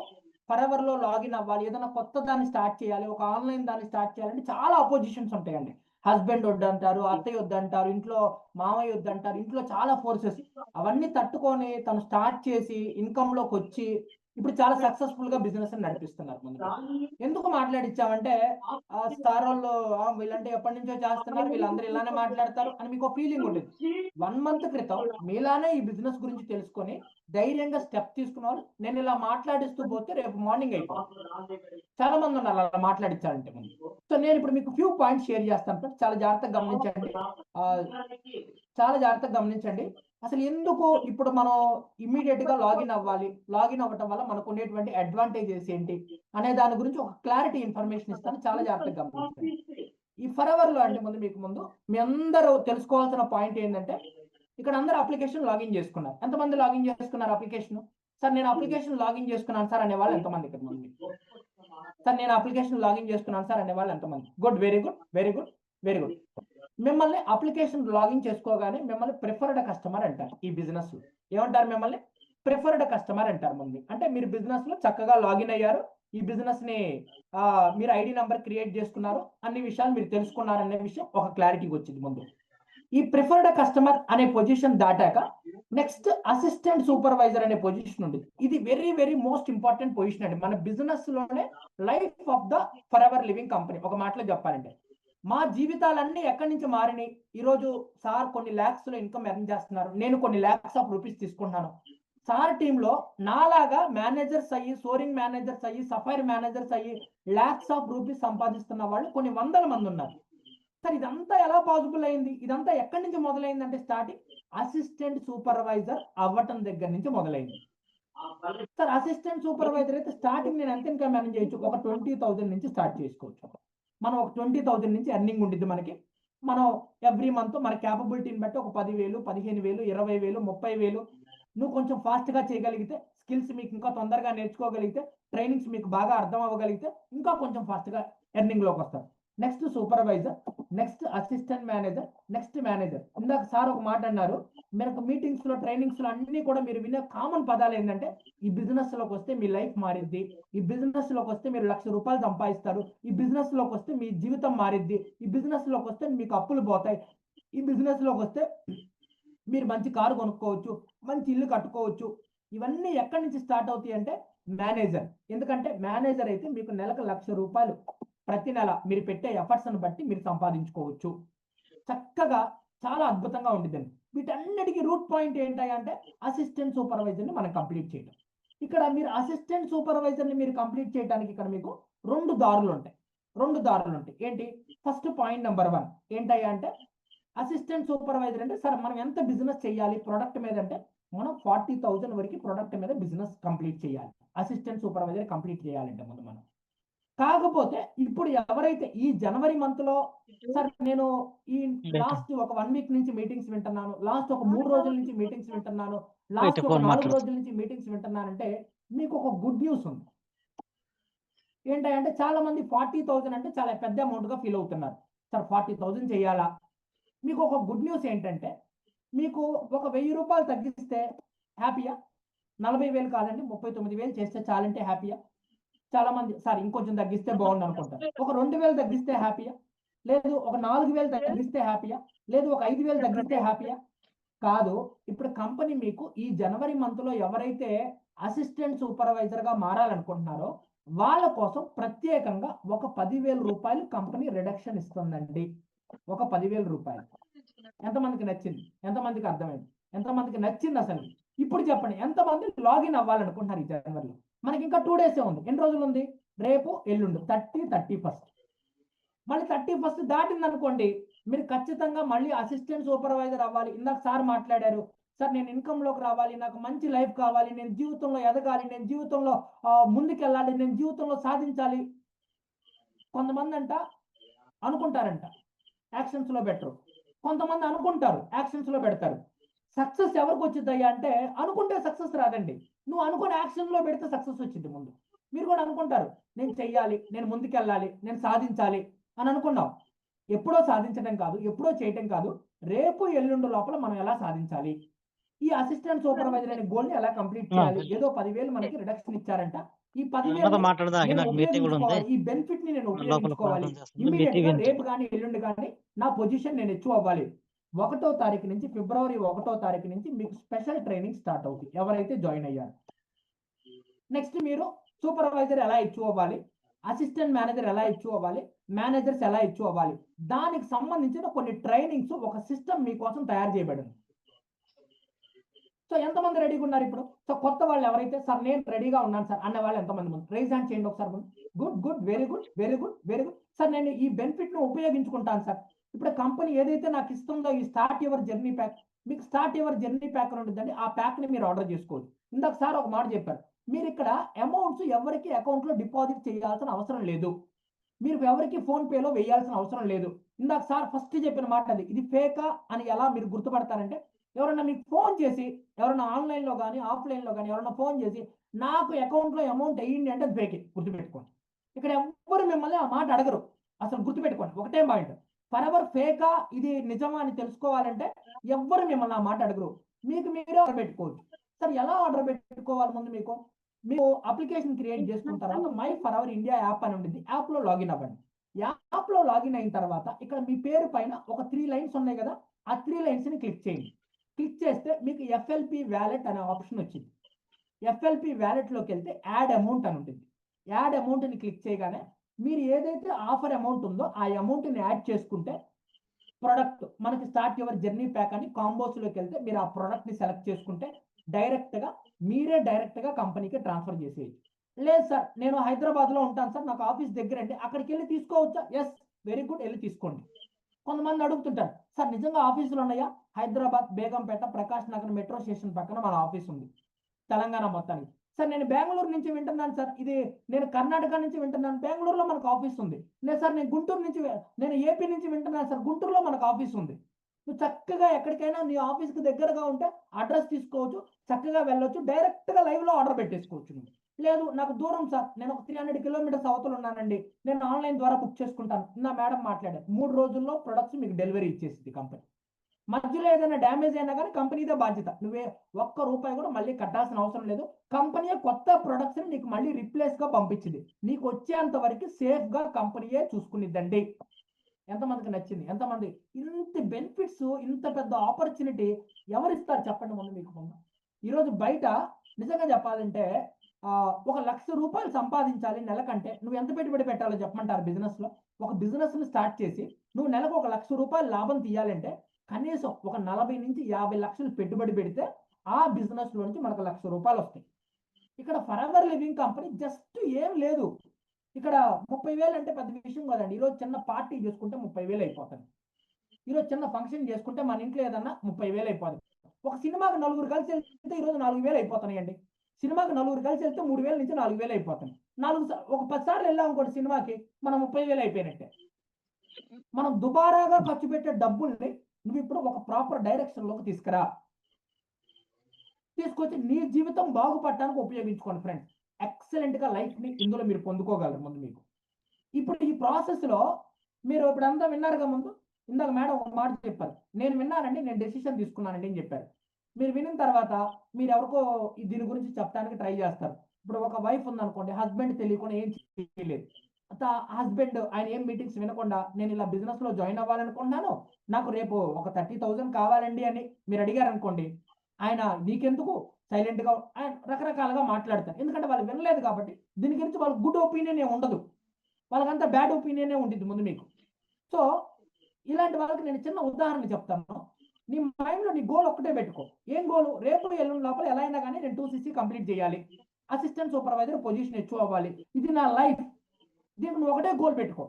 ఫరెవర్ లో లాగిన్ అవ్వాలి, ఏదైనా కొత్త దాన్ని స్టార్ట్ చేయాలి, ఒక ఆన్లైన్ దాన్ని స్టార్ట్ చేయాలంటే చాలా అపోజిషన్స్ ఉంటాయండి. హస్బెండ్ వద్దంటారు, అత్తయ్య వద్దంటారు, ఇంట్లో మామయ్య వద్దంటారు, ఇంట్లో చాలా ఫోర్సెస్. అవన్నీ తట్టుకొని తను స్టార్ట్ చేసి ఇన్కమ్ లోకి వచ్చి ఇప్పుడు చాలా సక్సెస్ఫుల్ గా బిజినెస్ నడిపిస్తున్నారు. ముందు ఎందుకు మాట్లాడిచ్చామంటే సార్ వాళ్ళు వీళ్ళంటే ఎప్పటి నుంచో చేస్తున్నారు, వీళ్ళందరూ ఇలానే మాట్లాడతారు అని మీకు ఫీలింగ్ ఉండేది. 1 month క్రితం మీలానే ఈ బిజినెస్ గురించి తెలుసుకొని ధైర్యంగా స్టెప్ తీసుకున్నారు. నేను ఇలా మాట్లాడిస్తూ పోతే రేపు మార్నింగ్ అయిపోయింది. చాలా మంది ఉన్నారు అలా మాట్లాడించాలంటే ముందు. సో నేను ఇప్పుడు మీకు ఫ్యూ పాయింట్స్ షేర్ చేస్తాను ఫ్రెండ్స్. చాలా జాగ్రత్తగా గమనించండి. చాలా జాగ్రత్తగా గమనించండి. అసలు ఎందుకు ఇప్పుడు మనం ఇమ్మీడియట్ గా లాగిన్ అవ్వాలి, లాగిన్ అవ్వటం వల్ల మనకు ఉండేటువంటి అడ్వాంటేజెస్ ఏంటి అనే దాని గురించి ఒక క్లారిటీ ఇన్ఫర్మేషన్ ఇస్తాను. చాలా జాగ్రత్తగా గమనించండి. ఈ ఫరెవర్ లో అంటే ముందు మీ అందరూ తెలుసుకోవాల్సిన పాయింట్ ఏంటంటే, ఇక్కడ అందరూ అప్లికేషన్ లాగిన్ చేసుకున్నారు. ఎంతమంది లాగిన్ చేసుకున్నారు అప్లికేషన్? సార్ నేను అప్లికేషన్ లాగిన్ చేసుకున్నాను సార్ అనేవాళ్ళు ఎంతమంది ఇక్కడ మంది? సార్ నేను అప్లికేషన్ లాగిన్ చేసుకున్నాను సార్ అనేవాళ్ళు ఎంతమంది? Good, very good, very good, very good. మిమ్మల్ని అప్లికేషన్ లాగిన్ చేసుకోగానే మిమ్మల్ని ప్రిఫర్డ్ కస్టమర్ అంటారు. ఈ బిజినెస్ లో ఏమంటారు? మిమ్మల్ని ప్రిఫర్డ్ కస్టమర్ అంటారు. ముందు అంటే మీరు బిజినెస్ లో చక్కగా లాగిన్ అయ్యారు, ఈ బిజినెస్ ని మీరు ఐడి నెంబర్ క్రియేట్ చేసుకున్నారు, అన్ని విషయాలు మీరు తెలుసుకున్నారు అనే విషయం ఒక క్లారిటీకి వచ్చింది. ముందు ఈ ప్రిఫర్డ్ కస్టమర్ అనే పొజిషన్ దాటాక నెక్స్ట్ అసిస్టెంట్ సూపర్వైజర్ అనే పొజిషన్ ఉంది. ఇది very very most important position అండి మన బిజినెస్ లోనే. Life of the forever living company. ఒక మాటలో చెప్పాలంటే మా జీవితాలన్నీ ఎక్కడి నుంచి మారినాయి. ఈరోజు సార్ కొన్ని ల్యాక్స్ లో ఇన్కమ్ ఎర్న్ చేస్తున్నారు, నేను కొన్ని ల్యాక్స్ ఆఫ్ రూపీస్ తీసుకుంటున్నాను. సార్ టీంలో నాలాగా మేనేజర్స్ అయ్యి, సోరింగ్ మేనేజర్స్ అయ్యి, సఫైర్ మేనేజర్స్ అయ్యి ల్యాక్స్ ఆఫ్ రూపీస్ సంపాదిస్తున్న వాళ్ళు కొన్ని వందల మంది ఉన్నారు. సార్ ఇదంతా ఎలా పాసిబుల్ అయింది? ఇదంతా ఎక్కడి నుంచి మొదలైందంటే స్టార్టింగ్ అసిస్టెంట్ సూపర్వైజర్ అవ్వటం దగ్గర నుంచి మొదలైంది. సార్ అసిస్టెంట్ సూపర్వైజర్ అయితే స్టార్టింగ్ నేను ఎంత ఇన్కమ్ ఎర్న్ చేయొచ్చు? ఒక 20,000 నుంచి స్టార్ట్ చేసుకోవచ్చు. మనం ఒక 20,000 నుంచి ఎర్నింగ్ ఉంటుంది మనకి. మనం ఎవ్రీ మంత్ మన క్యాపబిలిటీని బట్టి ఒక 10,000, 15,000, 20,000, 30,000 నువ్వు కొంచెం ఫాస్ట్ గా చేయగలిగితే, స్కిల్స్ మీకు ఇంకా తొందరగా నేర్చుకోగలిగితే, ట్రైనింగ్స్ మీకు బాగా అర్థం అవ్వగలిగితే ఇంకా కొంచెం ఫాస్ట్ గా ఎర్నింగ్ లోకి వస్తారు. Next supervisor, next assistant manager, next manager. ఇందాక సార్ ఒక మాట అన్నారు, మీరు మీటింగ్స్ లో ట్రైనింగ్స్ లో అన్ని కూడా మీరు వినే కామన్ పదాలు ఏంటంటే, ఈ బిజినెస్ లోకి వస్తే మీ లైఫ్ మారిద్ది, ఈ బిజినెస్ లోకి వస్తే మీరు 1,00,000 రూపాయలు సంపాదిస్తారు, ఈ బిజినెస్ లోకి వస్తే మీ జీవితం మారిద్ది, ఈ బిజినెస్ లోకి వస్తే మీకు అప్పులు పోతాయి, ఈ బిజినెస్ లోకి వస్తే మీరు మంచి కారు కొనుక్కోవచ్చు, మంచి ఇల్లు కట్టుకోవచ్చు. ఇవన్నీ ఎక్కడి నుంచి స్టార్ట్ అవుతాయి అంటే మేనేజర్. ఎందుకంటే మేనేజర్ అయితే మీకు నెలకు 1,00,000 రూపాయలు ప్రతి నెల మీరు పెట్టే ఎఫర్ట్స్ ని బట్టి మీరు సంపాదించుకోవచ్చు. చక్కగా చాలా అద్భుతంగా ఉండిద్దండి. వీటన్నిటికీ రూట్ పాయింట్ ఏంటంటే అసిస్టెంట్ సూపర్వైజర్ ని మనం కంప్లీట్ చేయడం. ఇక్కడ మీరు అసిస్టెంట్ సూపర్వైజర్ ని మీరు కంప్లీట్ చేయడానికి ఇక్కడ మీకు రెండు దారులు ఉంటాయి. ఏంటి? ఫస్ట్ పాయింట్ నెంబర్ 1 ఏంటయ్యా అంటే, అసిస్టెంట్ సూపర్వైజర్ అంటే సార్ మనం ఎంత బిజినెస్ చేయాలి ప్రొడక్ట్ మీద అంటే, మనం 40,000 వరకు ప్రొడక్ట్ మీద బిజినెస్ కంప్లీట్ చేయాలి. అసిస్టెంట్ సూపర్వైజర్ కంప్లీట్ చేయాలంటే ముందు మనం. కాకపోతే ఇప్పుడు ఎవరైతే ఈ జనవరి మంత్ లో సార్ నేను ఈ లాస్ట్ ఒక 1 వీక్ నుంచి మీటింగ్స్ వింటున్నాను, లాస్ట్ ఒక 3 రోజుల నుంచి మీటింగ్స్ వింటున్నాను, లాస్ట్ ఒక 4 రోజుల నుంచి మీటింగ్స్ వింటున్నానంటే మీకు ఒక గుడ్ న్యూస్ ఉంది. ఏంటంటే చాలా మంది 40,000 అంటే చాలా పెద్ద అమౌంట్ గా ఫీల్ అవుతున్నారు. సార్ 40,000 చేయాలా? మీకు ఒక గుడ్ న్యూస్ ఏంటంటే, మీకు ఒక 1,000 రూపాయలు తగ్గిస్తే హ్యాపీయా? 40,000 కాదండి 39,000 చేస్తే చాలంటే హ్యాపీయా? చాలా మంది సార్ ఇంకొంచెం తగ్గిస్తే బాగుండు అనుకుంటారు. ఒక 2,000 తగ్గిస్తే హ్యాపీయా? లేదు ఒక 4,000 తగ్గిస్తే హ్యాపీయా? లేదు ఒక 5,000 తగ్గిస్తే హ్యాపీయా? కాదు. ఇప్పుడు కంపెనీ మీకు ఈ జనవరి మంత్లో ఎవరైతే అసిస్టెంట్ సూపర్వైజర్గా మారాలనుకుంటున్నారో వాళ్ళ కోసం ప్రత్యేకంగా ఒక 10,000 రూపాయలు కంపెనీ రిడక్షన్ ఇస్తుందండి. ఒక 10,000 రూపాయలు. ఎంతమందికి నచ్చింది? ఎంతమందికి అర్థమైంది? ఎంతమందికి నచ్చింది అసలు? ఇప్పుడు చెప్పండి ఎంతమంది లాగిన్ అవ్వాలనుకుంటున్నారు ఈ జనవరిలో? మనకి ఇంకా 2 డేసే ఉంది. ఎన్ని రోజులు ఉంది? రేపు ఎల్లుండి 31. మళ్ళీ 31 దాటింది అనుకోండి, మీరు ఖచ్చితంగా మళ్ళీ అసిస్టెంట్ సూపర్వైజర్ అవ్వాలి. ఇందాక సార్ మాట్లాడారు, సార్ నేను ఇన్కమ్లోకి రావాలి, నాకు మంచి లైఫ్ కావాలి, నేను జీవితంలో ఎదగాలి, నేను జీవితంలో ముందుకెళ్ళాలి, నేను జీవితంలో సాధించాలి. కొంతమంది అంట అనుకుంటారంట, యాక్షన్స్లో పెట్టరు. కొంతమంది అనుకుంటారు, యాక్షన్స్లో పెడతారు. సక్సెస్ ఎవరికి వచ్చిందయ్యా అంటే అనుకుంటే సక్సెస్ రాదండి. నువ్వు అనుకుని యాక్షన్లో పెడితే సక్సెస్ వచ్చింది ముందు. మీరు కూడా అనుకుంటారు, నేను చెయ్యాలి, నేను ముందుకెళ్ళాలి, నేను సాధించాలి అని అనుకున్నాం. ఎప్పుడో సాధించడం కాదు, ఎప్పుడో చేయటం కాదు, రేపు ఎల్లుండి లోపల మనం ఎలా సాధించాలి, ఈ అసిస్టెంట్ సూపర్వైజర్ అనే గోల్ ని ఎలా కంప్లీట్ చేయాలి. ఏదో 10,000 మనకి రిడక్షన్ ఇచ్చారంట. ఈ 10,000 నేను ఉపయోగించుకోవాలి, ఈ బెనిఫిట్ ని నేను ఉపయోగించుకోవాలి. ఇమ్మీడియట్ గా రేపు కానీ ఎల్లుండి కానీ నా పొజిషన్ నేను అచీవ్ అవ్వాలి. 1వ తారీఖు నుంచి ఫిబ్రవరి 1వ తారీఖు నుంచి మీకు స్పెషల్ ట్రైనింగ్ స్టార్ట్ అవుతుంది ఎవరైతే జాయిన్ అయ్యారు. నెక్స్ట్ మీరు సూపర్వైజర్ ఎలా అచీవ్ అవ్వాలి, అసిస్టెంట్ మేనేజర్ ఎలా అచీవ్ అవ్వాలి, మేనేజర్స్ ఎలా అచీవ్ అవ్వాలి, దానికి సంబంధించిన కొన్ని ట్రైనింగ్స్ ఒక సిస్టమ్ మీకోసం తయారు చేయబడింది. సో ఎంతమంది రెడీగా ఉన్నారు ఇప్పుడు? సో కొత్త వాళ్ళు ఎవరైతే సార్ నేను రెడీగా ఉన్నాను సార్ అన్న వాళ్ళు ఎంతమంది ముందు రైజ్ హ్యాండ్ చేయండి ఒకసారి ముందు. Good good very good very good very good. Sir నేను ఈ బెనిఫిట్ ను ఉపయోగించుకుంటాను సార్. ఇప్పుడు కంపెనీ ఏదైతే నాకు ఇస్తుందో ఈ స్టార్ట్ యువర్ జర్నీ ప్యాక్, మీకు స్టార్ట్ యువర్ జర్నీ ప్యాక్ అని ఉంటుందండి. ఆ ప్యాక్ ని మీరు ఆర్డర్ చేసుకోవచ్చు. ఇందాక సార్ ఒక మాట చెప్పారు, మీరు ఇక్కడ అమౌంట్స్ ఎవరికి అకౌంట్ లో డిపాజిట్ చేయాల్సిన అవసరం లేదు, మీరు ఎవరికి ఫోన్ పేలో వేయాల్సిన అవసరం లేదు. ఇందాక సార్ ఫస్ట్ చెప్పిన మాట అది. ఇది ఫేకా అని ఎలా మీరు గుర్తుపడతారంటే, ఎవరన్నా మీకు ఫోన్ చేసి, ఎవరన్నా ఆన్లైన్లో కానీ ఆఫ్లైన్లో కానీ ఎవరన్నా ఫోన్ చేసి నాకు అకౌంట్లో అమౌంట్ అయ్యింది అంటే అది ఫేకే, గుర్తుపెట్టుకోండి. ఇక్కడ ఎవ్వరు మిమ్మల్ని ఆ మాట అడగరు, అసలు గుర్తుపెట్టుకోండి. ఒకటే పాయింట్, ఫర్ ఎవర్ ఫేకా ఇది నిజమా అని తెలుసుకోవాలంటే ఎవ్వరు మిమ్మల్ని ఆ మాట అడగరు, మీకు మీరే ఆర్డర్ పెట్టుకోవచ్చు. సార్ ఎలా ఆర్డర్ పెట్టుకోవాలి? ముందు మీకు అప్లికేషన్ క్రియేట్ చేసుకున్న తర్వాత my for our India app అని ఉంటుంది. యాప్లో లాగిన్ అవ్వండి. యాప్లో లాగిన్ అయిన తర్వాత ఇక్కడ మీ పేరు పైన ఒక 3 లైన్స్ ఉన్నాయి కదా, ఆ 3 లైన్స్ని క్లిక్ చేయండి. క్లిక్ చేస్తే మీకు ఎఫ్ఎల్పి వ్యాలెట్ అనే ఆప్షన్ వచ్చింది. ఎఫ్ఎల్పి వ్యాలెట్లోకి వెళ్తే యాడ్ అమౌంట్ అని ఉంటుంది. యాడ్ అమౌంట్ని క్లిక్ చేయగానే మీరు ఏదైతే ఆఫర్ అమౌంట్ ఉందో ఆ అమౌంట్ని యాడ్ చేసుకుంటే ప్రొడక్ట్ మనకి స్టార్ట్ యువర్ జర్నీ ప్యాక్ అని కాంబోస్లోకి వెళ్తే మీరు ఆ ప్రొడక్ట్ని సెలెక్ట్ చేసుకుంటే మీరే డైరెక్ట్గా కంపెనీకి ట్రాన్స్ఫర్ చేసేయచ్చు. లేదు సార్ నేను హైదరాబాద్లో ఉంటాను సార్, నాకు ఆఫీస్ దగ్గర అంటే అక్కడికి వెళ్ళి తీసుకోవచ్చా? ఎస్, వెరీ గుడ్, వెళ్ళి తీసుకోండి. కొంతమంది అడుగుతుంటారు, సార్ నిజంగా ఆఫీసులు ఉన్నాయా? హైదరాబాద్ బేగంపేట ప్రకాష్ నగర్ మెట్రో స్టేషన్ పక్కన మన ఆఫీస్ ఉంది, తెలంగాణ మొత్తానికి. సార్ నేను బెంగళూరు నుంచి వింటున్నాను సార్, ఇది నేను కర్ణాటక నుంచి వింటున్నాను, బెంగళూరులో మనకు ఆఫీస్ ఉంది. లేదు సార్ నేను గుంటూరు నుంచి, నేను ఏపీ నుంచి వింటున్నాను సార్, గుంటూరులో మనకు ఆఫీస్ ఉంది. నువ్వు చక్కగా ఎక్కడికైనా నీ ఆఫీస్కి దగ్గరగా ఉంటే అడ్రస్ తీసుకోవచ్చు, చక్కగా వెళ్ళొచ్చు, డైరెక్ట్గా లైవ్లో ఆర్డర్ పెట్టేసుకోవచ్చు. నువ్వు లేదు నాకు దూరం సార్, నేను ఒక 300 కిలోమీటర్స్ అవతల ఉన్నానండి, నేను ఆన్లైన్ ద్వారా బుక్ చేసుకుంటాను. నా మేడం మాట్లాడారు, 3 రోజుల్లో ప్రొడక్ట్స్ మీకు డెలివరీ ఇచ్చేసింది కంపెనీ. మధ్యలో ఏదైనా డ్యామేజ్ అయినా కానీ కంపెనీదే బాధ్యత, నువ్వే ₹1 కూడా మళ్ళీ కట్టాల్సిన అవసరం లేదు. కంపెనీయే కొత్త ప్రొడక్ట్స్ని నీకు మళ్ళీ రిప్లేస్గా పంపించింది. నీకు వచ్చేంత వరకు సేఫ్గా కంపెనీయే చూసుకునిద్దండి. ఎంతమందికి నచ్చింది? ఎంతమంది? ఇంత బెనిఫిట్స్, ఇంత పెద్ద ఆపర్చునిటీ ఎవరు ఇస్తారు చెప్పండి ముందు మీకు. ముందు ఈరోజు బయట నిజంగా చెప్పాలంటే ఒక ₹1,00,000 సంపాదించాలి నెలకంటే నువ్వు ఎంత పెట్టుబడి పెట్టాలో చెప్పమంటారు బిజినెస్లో? ఒక బిజినెస్ని స్టార్ట్ చేసి నువ్వు నెలకు ఒక ₹1,00,000 లాభం తీయాలంటే కనీసం ఒక 40 నుంచి 50 లక్షలు పెట్టుబడి పెడితే ఆ బిజినెస్లో నుంచి మనకు ₹1,00,000 వస్తాయి. ఇక్కడ for ever living company just ఏం లేదు, ఇక్కడ 30,000 అంటే పెద్ద విషయం కదండి. ఈరోజు చిన్న పార్టీ చేసుకుంటే 30,000 అయిపోతుంది. ఈరోజు చిన్న ఫంక్షన్ చేసుకుంటే మన ఇంట్లో ఏదన్నా 30,000 అయిపోతుంది. ఒక సినిమాకి 4 కలిసి వెళ్తే ఈరోజు 4,000 అయిపోతున్నాయండి. సినిమాకి 4 కలిసి వెళ్తే 3,000 నుంచి 4,000 అయిపోతుంది. ఒక 10 సార్లు వెళ్ళాం అనుకోండి సినిమాకి, మనం 30,000 అయిపోయినట్టే. మనం దుబారాగా ఖర్చు పెట్టే డబ్బుల్ని నువ్వు ఇప్పుడు ఒక ప్రాపర్ డైరెక్షన్లోకి తీసుకొచ్చి నీ జీవితం బాగుపడటానికి ఉపయోగించుకోండి ఫ్రెండ్స్. ఎక్సలెంట్గా లైఫ్ని ఇందులో మీరు పొందుకోగలరు. ముందు మీకు ఇప్పుడు ఈ ప్రాసెస్లో మీరు ఇప్పుడు అంతా విన్నారుగా. ముందు ఇందాక మేడం ఒక మాట చెప్పారు, నేను విన్నానండి, నేను డెసిషన్ తీసుకున్నానండి అని చెప్పారు. మీరు వినిన తర్వాత మీరు ఎవరికో దీని గురించి చెప్పడానికి ట్రై చేస్తారు. ఇప్పుడు ఒక వైఫ్ ఉందనుకోండి, హస్బెండ్ తెలియకుండా ఏం చేయలేదు. హస్బెండ్ ఆయన ఏం మీటింగ్స్ వినకుండా నేను ఇలా బిజినెస్ లో జాయిన్ అవ్వాలనుకుంటున్నాను, నాకు రేపు ఒక 30,000 కావాలండి అని మీరు అడిగారు అనుకోండి, ఆయన నీకెందుకు సైలెంట్ గా ఆయన రకరకాలుగా మాట్లాడతారు. ఎందుకంటే వాళ్ళు వినలేదు కాబట్టి దీని గురించి వాళ్ళకి గుడ్ ఒపీనియన్ ఏ ఉండదు, వాళ్ళకంతా బ్యాడ్ ఒపీనియనే ఉంటుంది ముందు మీకు. సో ఇలాంటి వాళ్ళకి నేను చిన్న ఉదాహరణ చెప్తాను. నీ మైండ్లో నీ గోల్ ఒక్కటే పెట్టుకో. ఏం గోల్? రేపు ఎల్లుండి లోపల ఎలా అయినా కానీ నేను 2cc కంప్లీట్ చేయాలి, అసిస్టెంట్ సూపర్వైజర్ పొజిషన్ అచీవ్ అవ్వాలి, ఇది నా లైఫ్. దీనికి నువ్వు ఒకటే గోల్ పెట్టుకో.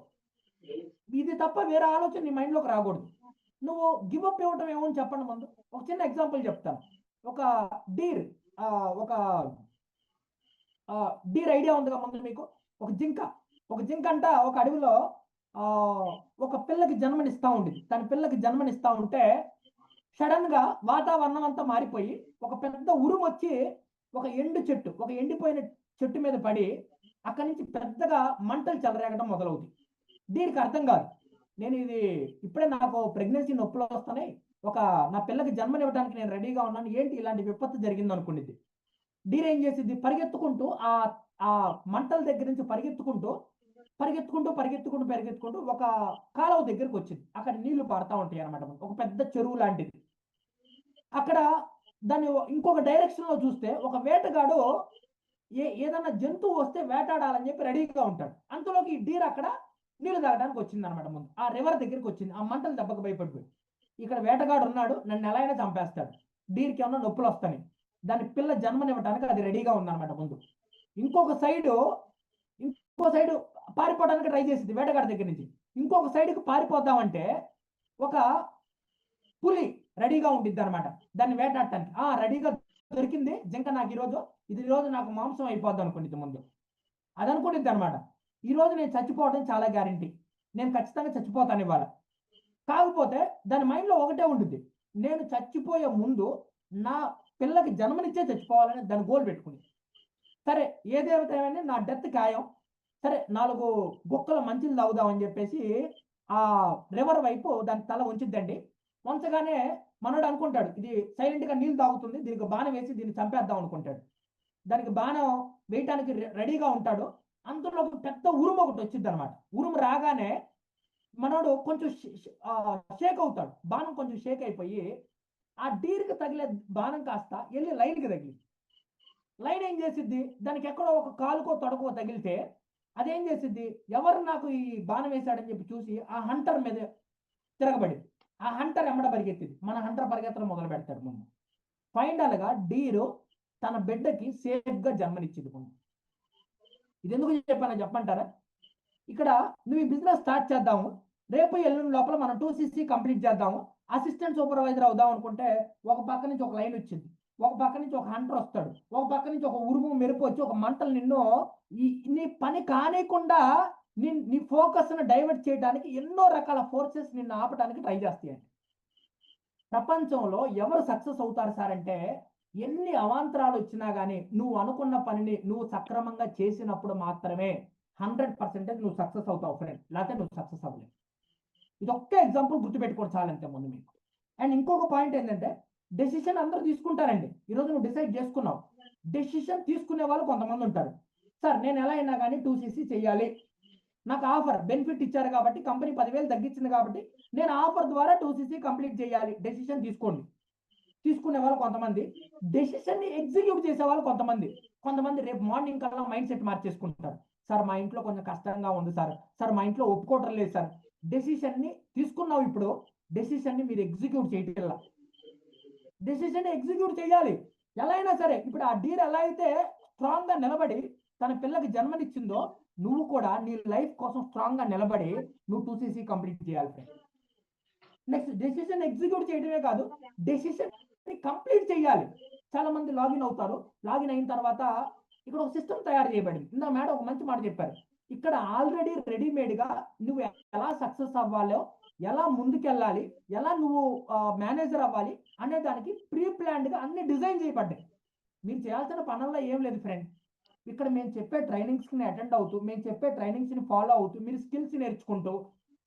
ఇది తప్ప వేరే ఆలోచన నీ మైండ్లోకి రాకూడదు. నువ్వు గివ్ అప్ ఇవ్వటం ఏమో అని చెప్పండి. ముందు ఒక చిన్న ఎగ్జాంపుల్ చెప్తాను. ఒక డీర్ డీర్ ఐడియా ఉందిగా ముందు మీకు? ఒక జింక అంట ఒక అడవిలో ఒక పిల్లకి జన్మనిస్తా ఉండేది. తన పిల్లకి జన్మనిస్తా ఉంటే సడన్ గా వాతావరణం అంతా మారిపోయి ఒక పెద్ద ఉరుము వచ్చి ఒక ఎండిపోయిన చెట్టు మీద పడి అక్కడి నుంచి పెద్దగా మంటలు చెలరేగడం మొదలవుతుంది. దీనికి అర్థం కాదు, నేను ఇది ఇప్పుడే నాకు ప్రెగ్నెన్సీ నొప్పులు వస్తున్నాయి, నా పిల్లకి జన్మనివ్వడానికి నేను రెడీగా ఉన్నాను, ఏంటి ఇలాంటి విపత్తు జరిగింది అనుకునేది. డీర్ ఏం చేసింది? పరిగెత్తుకుంటూ ఆ మంటల దగ్గర నుంచి పరిగెత్తుకుంటూ ఒక కాలువ దగ్గరకు వచ్చింది. అక్కడ నీళ్లు పారుతా ఉంటాయి అనమాట, ఒక పెద్ద చెరువు లాంటిది. అక్కడ దాన్ని ఇంకొక డైరెక్షన్ లో చూస్తే ఒక వేటగాడు ఏదన్నా జంతువు వస్తే వేటాడాలని చెప్పి రెడీగా ఉంటాడు. అంతలోకి ఈ డీర్ అక్కడ నీళ్లు తాగడానికి వచ్చింది అనమాట. ముందు ఆ రివర్ దగ్గరికి వచ్చింది. ఆ మంటలు దెబ్బకు భయపడిపోయి, ఇక్కడ వేటగాడు ఉన్నాడు, నన్ను ఎలా అయినా చంపేస్తాడు, డీర్కి ఏమన్నా నొప్పులు వస్తాయి, దాని పిల్ల జన్మనివ్వడానికి అది రెడీగా ఉందన్నమాట ముందు. ఇంకో సైడు పారిపోవడానికి ట్రై చేసింది వేటగాడి దగ్గర నుంచి. ఇంకొక సైడ్కి పారిపోద్దామంటే ఒక పులి రెడీగా ఉండిద్ది అనమాట దాన్ని వేటాడటానికి. రెడీగా దొరికింది జింక, నాకు ఈరోజు నాకు మాంసం అయిపోద్ది అనుకునేది ముందు. అది అనుకునేది అనమాట, ఈరోజు నేను చచ్చిపోవడం చాలా గ్యారంటీ, నేను ఖచ్చితంగా చచ్చిపోతాను ఇవాళ. కాకపోతే దాని మైండ్లో ఒకటే ఉంటుంది, నేను చచ్చిపోయే ముందు నా పిల్లకి జన్మనిచ్చే చచ్చిపోవాలని దాని గోల్ పెట్టుకుంది. సరే ఏదేమైనా నా డెత్ ఖాయం, సరే 4 గుక్కల మంచిలు తాగుదామని చెప్పేసి ఆ రివర్ వైపు దాని తల ఉంచిద్దండి. వంచగానే మనోడు అనుకుంటాడు ఇది సైలెంట్ గా నీళ్ళు తాగుతుంది, దీనికి బాణం వేసి దీన్ని చంపేద్దాం అనుకుంటాడు. దానికి బాణం వేయటానికి రెడీగా ఉంటాడు. అందులో పెద్ద ఉరుము ఒకటి వచ్చింది అనమాట. ఉరుము రాగానే మనోడు కొంచెం షేక్ అవుతాడు, బాణం కొంచెం షేక్ అయిపోయి ఆ డీర్కి తగిలే బాణం కాస్త వెళ్ళి లైన్కి తగిలి, లైన్ ఏం చేసిద్ది, దానికి ఎక్కడో ఒక కాలుకో తొడకో తగిలితే అదేం చేసిద్ది, ఎవరు నాకు ఈ బాణం వేశాడని చెప్పి చూసి ఆ హంటర్ మీద తిరగబడింది. ఆ హంటర్ ఎమ్మడ పరిగెత్తింది, మన హంటర్ పరిగెత్తడం మొదలు పెడతాడు. ముందు ఫైనల్ గా డీరు తన బిడ్డకి సేఫ్ గా జన్మనిచ్చింది. ముందు ఇది ఎందుకు చెప్పానో చెప్పంటారా? ఇక్కడ నువ్వు ఈ బిజినెస్ స్టార్ట్ చేద్దాము, రేపు ఎల్లుండి లోపల మనం 2cc కంప్లీట్ చేద్దాము, అసిస్టెంట్ సూపర్వైజర్ అవుదాం అనుకుంటే ఒక పక్క నుంచి ఒక లైన్ వచ్చింది, ఒక పక్క నుంచి ఒక హంటర్ వస్తాడు, ఒక పక్క నుంచి ఒక ఉరుము మెరుపు వచ్చి ఒక మంటలు నిన్ను నీ పని కానికుండా నీ ఫోకస్ ను డైవర్ట్ చేయడానికి ఎన్నో రకాల ఫోర్సెస్ నిన్ను ఆపడానికి ట్రై చేస్తాయండి. ప్రపంచంలో ఎవరు సక్సెస్ అవుతారు సార్ అంటే, ఎన్ని అవాంతరాలు వచ్చినా కానీ నువ్వు అనుకున్న పనిని నువ్వు సక్రమంగా చేసినప్పుడు మాత్రమే 100% నువ్వు సక్సెస్ అవుతావు ఫ్రెండ్, లేకపోతే నువ్వు సక్సెస్ అవ్వలేదు. ఇది ఒక్క ఎగ్జాంపుల్ గుర్తుపెట్టుకోవడం చాలంతే ముందు మీకు. అండ్ ఇంకొక పాయింట్ ఏంటంటే, డెసిషన్ అందరూ తీసుకుంటారండి. ఈరోజు నువ్వు డిసైడ్ చేసుకున్నావు, డెసిషన్ తీసుకునే వాళ్ళు కొంతమంది ఉంటారు. సార్ నేను ఎలా అయినా కానీ 2cc చెయ్యాలి, నాకు ఆఫర్ బెనిఫిట్ ఇచ్చారు కాబట్టి, కంపెనీ 10,000 తగ్గించింది కాబట్టి నేను ఆఫర్ ద్వారా 2cc కంప్లీట్ చేయాలి, డెసిషన్ తీసుకోండి. తీసుకునే వాళ్ళు కొంతమంది, డెసిషన్ ని ఎగ్జిక్యూట్ చేసే వాళ్ళు కొంతమంది రేపు మార్నింగ్ కల్లా మైండ్ సెట్ మార్చేసుకుంటారు. సార్ మా ఇంట్లో కొంచెం కష్టంగా ఉంది సార్ మా ఇంట్లో ఒప్పుకోవటం లేదు సార్. డెసిషన్ ని తీసుకున్నావు, ఇప్పుడు డెసిషన్ ని మీరు ఎగ్జిక్యూట్ చేయటం, డెసిషన్ ఎగ్జిక్యూట్ చేయాలి ఎలా అయినా సరే. ఇప్పుడు ఆ డీర్ ఎలా అయితే స్ట్రాంగ్ గా నిలబడి తన పిల్లకి జన్మనిచ్చిందో, నువ్వు కూడా నీ లైఫ్ కోసం స్ట్రాంగ్ గా నిలబడి నువ్వు 2cc కంప్లీట్ చేయాలి ఫ్రెండ్. నెక్స్ట్ డెసిషన్ ఎగ్జిక్యూట్ చేయడమే కాదు, డెసిషన్ కంప్లీట్ చేయాలి. చాలా మంది లాగిన్ అవుతారు, లాగిన్ అయిన తర్వాత ఇక్కడ ఒక సిస్టమ్ తయారు చేయబడింది. ఇందా మేడం ఒక మంచి మాట చెప్పారు, ఇక్కడ ఆల్రెడీ రెడీమేడ్ గా నువ్వు ఎలా సక్సెస్ అవ్వాలో, ఎలా ముందుకెళ్ళాలి, ఎలా నువ్వు మేనేజర్ అవ్వాలి అనే దానికి ప్రీ ప్లాన్డ్ గా అన్ని డిజైన్ చేయబడ్డాయి. మీరు చేయాల్సిన పనుల్లో ఏం లేదు ఫ్రెండ్. ఇక్కడ మేము చెప్పే ట్రైనింగ్స్ ని అటెండ్ అవుతూ, మేము చెప్పే ట్రైనింగ్స్ ని ఫాలో అవుతూ, మీరు స్కిల్స్ నేర్చుకుంటూ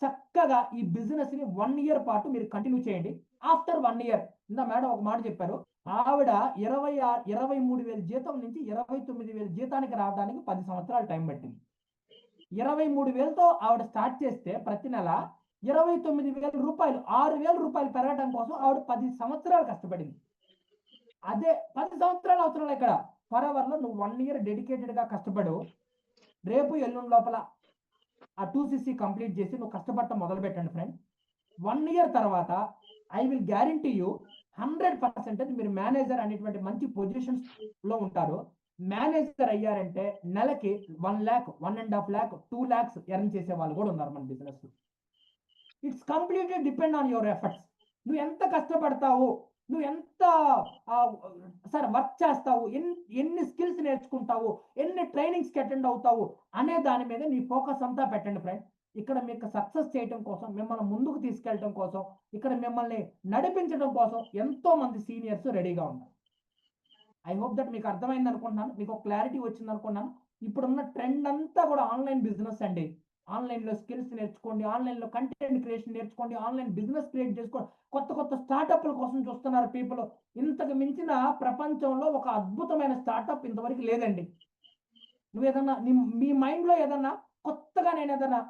చక్కగా ఈ బిజినెస్ ని 1 year పాటు మీరు కంటిన్యూ చేయండి. ఆఫ్టర్ 1 year ఇందా మేడం ఒక మాట చెప్పారు, ఆవిడ 23,000 జీతం నుంచి 29,000 జీతానికి రావడానికి 10 సంవత్సరాలు టైం పట్టింది. 23,000తో ఆవిడ స్టార్ట్ చేస్తే ప్రతి నెల 29,000 రూపాయలు, 6,000 రూపాయలు పెరగడం కోసం ఆవిడ 10 సంవత్సరాలు కష్టపడింది. అదే 10 సంవత్సరాలు అవసరం ఇక్కడ. ఫరెవర్ లో నువ్వు 1 year డెడికేటెడ్ గా కష్టపడు. రేపు ఎల్లుండి లోపల ఆ 2cc కంప్లీట్ చేసి నువ్వు కష్టపడటం మొదలు పెట్టండి ఫ్రెండ్. 1 year తర్వాత ఐ విల్ గ్యారంటీ యూ 100% మీరు మేనేజర్ అనేటువంటి మంచి పొజిషన్స్ లో ఉంటారు. మేనేజర్ అయ్యారంటే నెలకి 1 lakh, 1.5 lakh, 2 lakhs ఎర్న్ చేసే వాళ్ళు కూడా ఉన్నారు మన business. It's completely depend on your efforts. నువ్వు ఎంత కష్టపడతావు, నువ్వు ఎంత సరే వర్క్ చేస్తావు, ఎన్ని స్కిల్స్ నేర్చుకుంటావు, ఎన్ని ట్రైనింగ్స్కి అటెండ్ అవుతావు అనే దాని మీద నీ ఫోకస్ అంతా పెట్టండి ఫ్రెండ్. ఇక్కడ మీకు సక్సెస్ చేయడం కోసం, మిమ్మల్ని ముందుకు తీసుకెళ్ళడం కోసం, ఇక్కడ మిమ్మల్ని నడిపించడం కోసం ఎంతో మంది సీనియర్స్ రెడీగా ఉన్నారు. ఐ హోప్ దట్ మీకు అర్థమైంది అనుకుంటున్నాను, మీకు క్లారిటీ వచ్చింది అనుకుంటున్నాను. ఇప్పుడున్న ట్రెండ్ అంతా కూడా ఆన్లైన్ బిజినెస్ అండి. ఆన్లైన్లో స్కిల్స్ నేర్చుకోండి, ఆన్లైన్లో కంటెంట్ క్రియేషన్ నేర్చుకోండి, ఆన్లైన్ బిజినెస్ క్రియేట్ చేసుకోండి. కొత్త కొత్త స్టార్టప్ల కోసం చూస్తున్నారు పీపుల్. ఇంతకు మించిన ప్రపంచంలో ఒక అద్భుతమైన స్టార్టప్ ఇంతవరకు లేదండి. నువ్వు ఏదన్నా మీ మైండ్లో ఏదన్నా కొత్తగా, నేను ఏదన్నా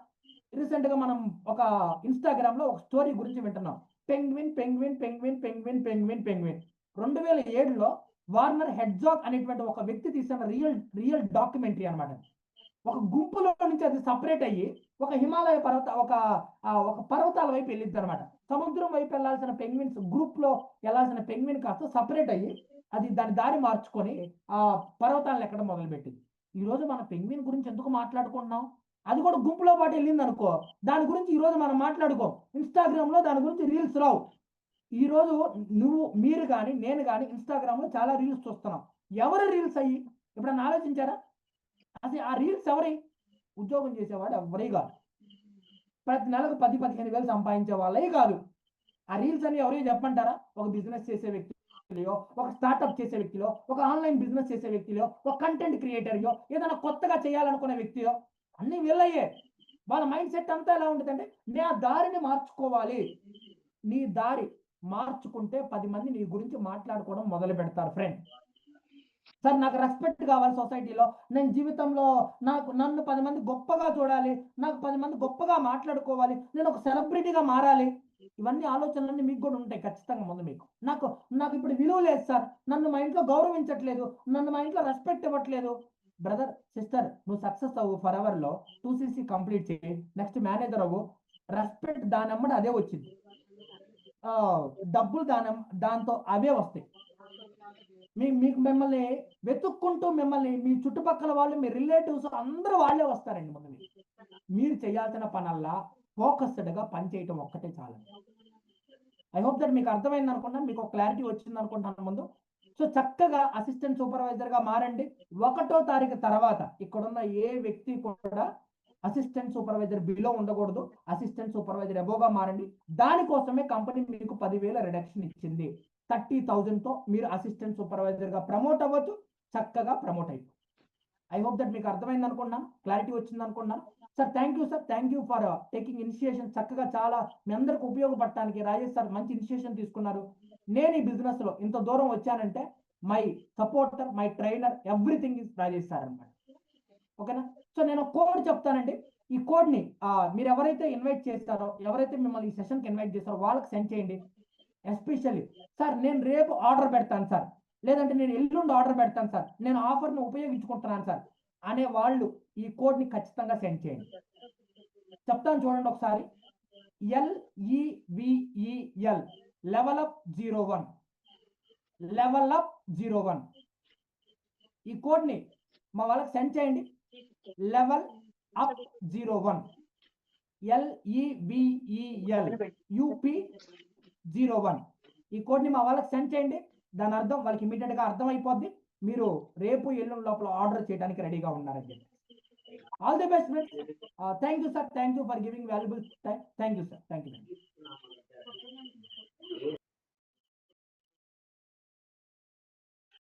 రీసెంట్గా మనం ఒక ఇన్స్టాగ్రామ్లో ఒక స్టోరీ గురించి వింటున్నాం. Penguin penguin penguin penguin penguin penguin 2007లో వార్నర్ హెడ్జాగ్ అనేటువంటి ఒక వ్యక్తి తీసిన రియల్ డాక్యుమెంటరీ అనమాట. ఒక గుంపులో నుంచి అది సపరేట్ అయ్యి ఒక హిమాలయ ఒక పర్వతాల వైపు వెళ్ళింది అనమాట. సముద్రం వైపు వెళ్ళాల్సిన పెంగ్విన్స్ గ్రూప్ లో వెళ్ళాల్సిన పెంగ్విన్ కాస్త సపరేట్ అయ్యి అది దాని దారి మార్చుకొని ఆ పర్వతాలను ఎక్కడం మొదలుపెట్టింది. ఈ రోజు మన పెంగ్విన్ గురించి ఎందుకు మాట్లాడుకుంటున్నాం? అది కూడా గుంపులో పాటు వెళ్ళింది అనుకో, దాని గురించి ఈ రోజు మనం మాట్లాడుకో. ఇన్స్టాగ్రామ్ లో దాని గురించి రీల్స్ రావు. ఈ రోజు మీరు కానీ నేను కానీ ఇన్స్టాగ్రామ్ లో చాలా రీల్స్ చూస్తున్నాం. ఎవరు రీల్స్ అయ్యి ఎప్పుడన్నా ఆలోచించారా? అసలు ఆ రీల్స్ ఎవరి? ఉద్యోగం చేసేవాడు ఎవరే కాదు, ప్రతి నెలకు 10-15 వేలు సంపాదించే వాళ్ళే కాదు. ఆ రీల్స్ అని ఎవరే చెప్పంటారా? ఒక బిజినెస్ చేసే వ్యక్తిలో, ఒక స్టార్ట్అప్ చేసే వ్యక్తిలో, ఒక ఆన్లైన్ బిజినెస్ చేసే వ్యక్తిలో, ఒక కంటెంట్ క్రియేటర్యో, ఏదైనా కొత్తగా చేయాలనుకునే వ్యక్తియో, అన్ని వీళ్ళయ్యే. వాళ్ళ మైండ్ సెట్ అంతా ఎలా ఉంటుందంటే నేను ఆ దారిని మార్చుకోవాలి. నీ దారి మార్చుకుంటే 10 మంది నీ గురించి మాట్లాడుకోవడం మొదలు పెడతారు ఫ్రెండ్. సార్ నాకు రెస్పెక్ట్ కావాలి సొసైటీలో, నేను జీవితంలో నన్ను 10 మంది గొప్పగా చూడాలి, నాకు 10 మంది గొప్పగా మాట్లాడుకోవాలి, నేను ఒక సెలబ్రిటీగా మారాలి. ఇవన్నీ ఆలోచనలన్నీ మీకు కూడా ఉంటాయి ఖచ్చితంగా. ముందు నాకు ఇప్పుడు విలువ లేదు సార్, నన్ను మా ఇంట్లో గౌరవించట్లేదు, నన్ను మా ఇంట్లో రెస్పెక్ట్ ఇవ్వట్లేదు. బ్రదర్ సిస్టర్, నువ్వు సక్సెస్ అవ్వు, ఫరెవర్ లో 2cc కంప్లీట్ చేయి, నెక్స్ట్ మేనేజర్ అవ్వు. రెస్పెక్ట్ దానమ్మడి అదే వచ్చింది, డబ్బులు దాంతో అవే వస్తాయి. మీకు మిమ్మల్ని వెతుక్కుంటూ మిమ్మల్ని మీ చుట్టుపక్కల వాళ్ళు, మీ రిలేటివ్స్ అందరూ వాళ్ళే వస్తారండి. ముందు మీరు చేయాల్సిన పనల్లా ఫోకస్డ్గా పని చేయటం ఒక్కటే చాలు. ఐ హోప్ దట్ మీకు అర్థమైంది అనుకుంటాను, మీకు క్లారిటీ వచ్చింది అనుకుంటాను ముందు. సో చక్కగా అసిస్టెంట్ సూపర్వైజర్ గా మారండి. 1వ తారీఖు తర్వాత ఇక్కడున్న ఏ వ్యక్తి కూడా అసిస్టెంట్ సూపర్వైజర్ బిలో ఉండకూడదు, అసిస్టెంట్ సూపర్వైజర్ అబోవ్గా మారండి. దానికోసమే కంపెనీ మీకు 10,000 రిడక్షన్ ఇచ్చింది. 30,000తో మీరు అసిస్టెంట్ సూపర్వైజర్ గా ప్రమోట్ అవ్వచ్చు, చక్కగా ప్రమోట్ అయిపో. ఐ హోప్ దట్ మీకు అర్థమైంది అనుకున్నాను, క్లారిటీ వచ్చింది అనుకున్నాను. Sir thank you sir, thank you for taking initiation. చక్కగా చాలా మీ అందరికి ఉపయోగపడటానికి రాజేష్ సార్ మంచి ఇనిషియేషన్ తీసుకున్నారు. నేను ఈ బిజినెస్ లో ఇంత దూరం వచ్చానంటే my supporter, my trainer, everything is Rajesh sir అన్నమాట. ఓకేనా? సో నేను కోడ్ చెప్తానండి. ఈ కోడ్ ని మీరు ఎవరైతే ఇన్వైట్ చేస్తారో, ఎవరైతే మిమ్మల్ని ఈ సెషన్ కి ఇన్వైట్ చేస్తారో వాళ్ళకి సెండ్ చేయండి. ఎస్పెషల్లీ సార్ నేను రేపు ఆర్డర్ పెడతాను సార్, లేదంటే నేను ఎల్లుండి ఆర్డర్ పెడతాను సార్, నేను ఆఫర్ను ఉపయోగించుకుంటున్నాను సార్ అనే వాళ్ళు ఈ కోడ్ ని ఖచ్చితంగా సెండ్ చేయండి. చెప్తాను చూడండి ఒకసారి. LEVEL level up 01 level up 01 ఈ కోడ్ ని మా వాళ్ళకి సెండ్ చేయండి. లెవెల్ అప్ 01 LEVEL UP01 ఈ కోడ్ ని మా వాళ్ళకి సెండ్ చేయండి. దాని అర్థం వాళ్ళకి ఇమీడియట్ గా అర్థం అయిపోద్ది, మీరు రేపు ఎల్లుండి లోపల ఆర్డర్ చేయడానికి రెడీగా ఉన్నారని చెప్పి. All the best friends. Thank you sir, thank you for giving valuable time. Thank you sir, thank you.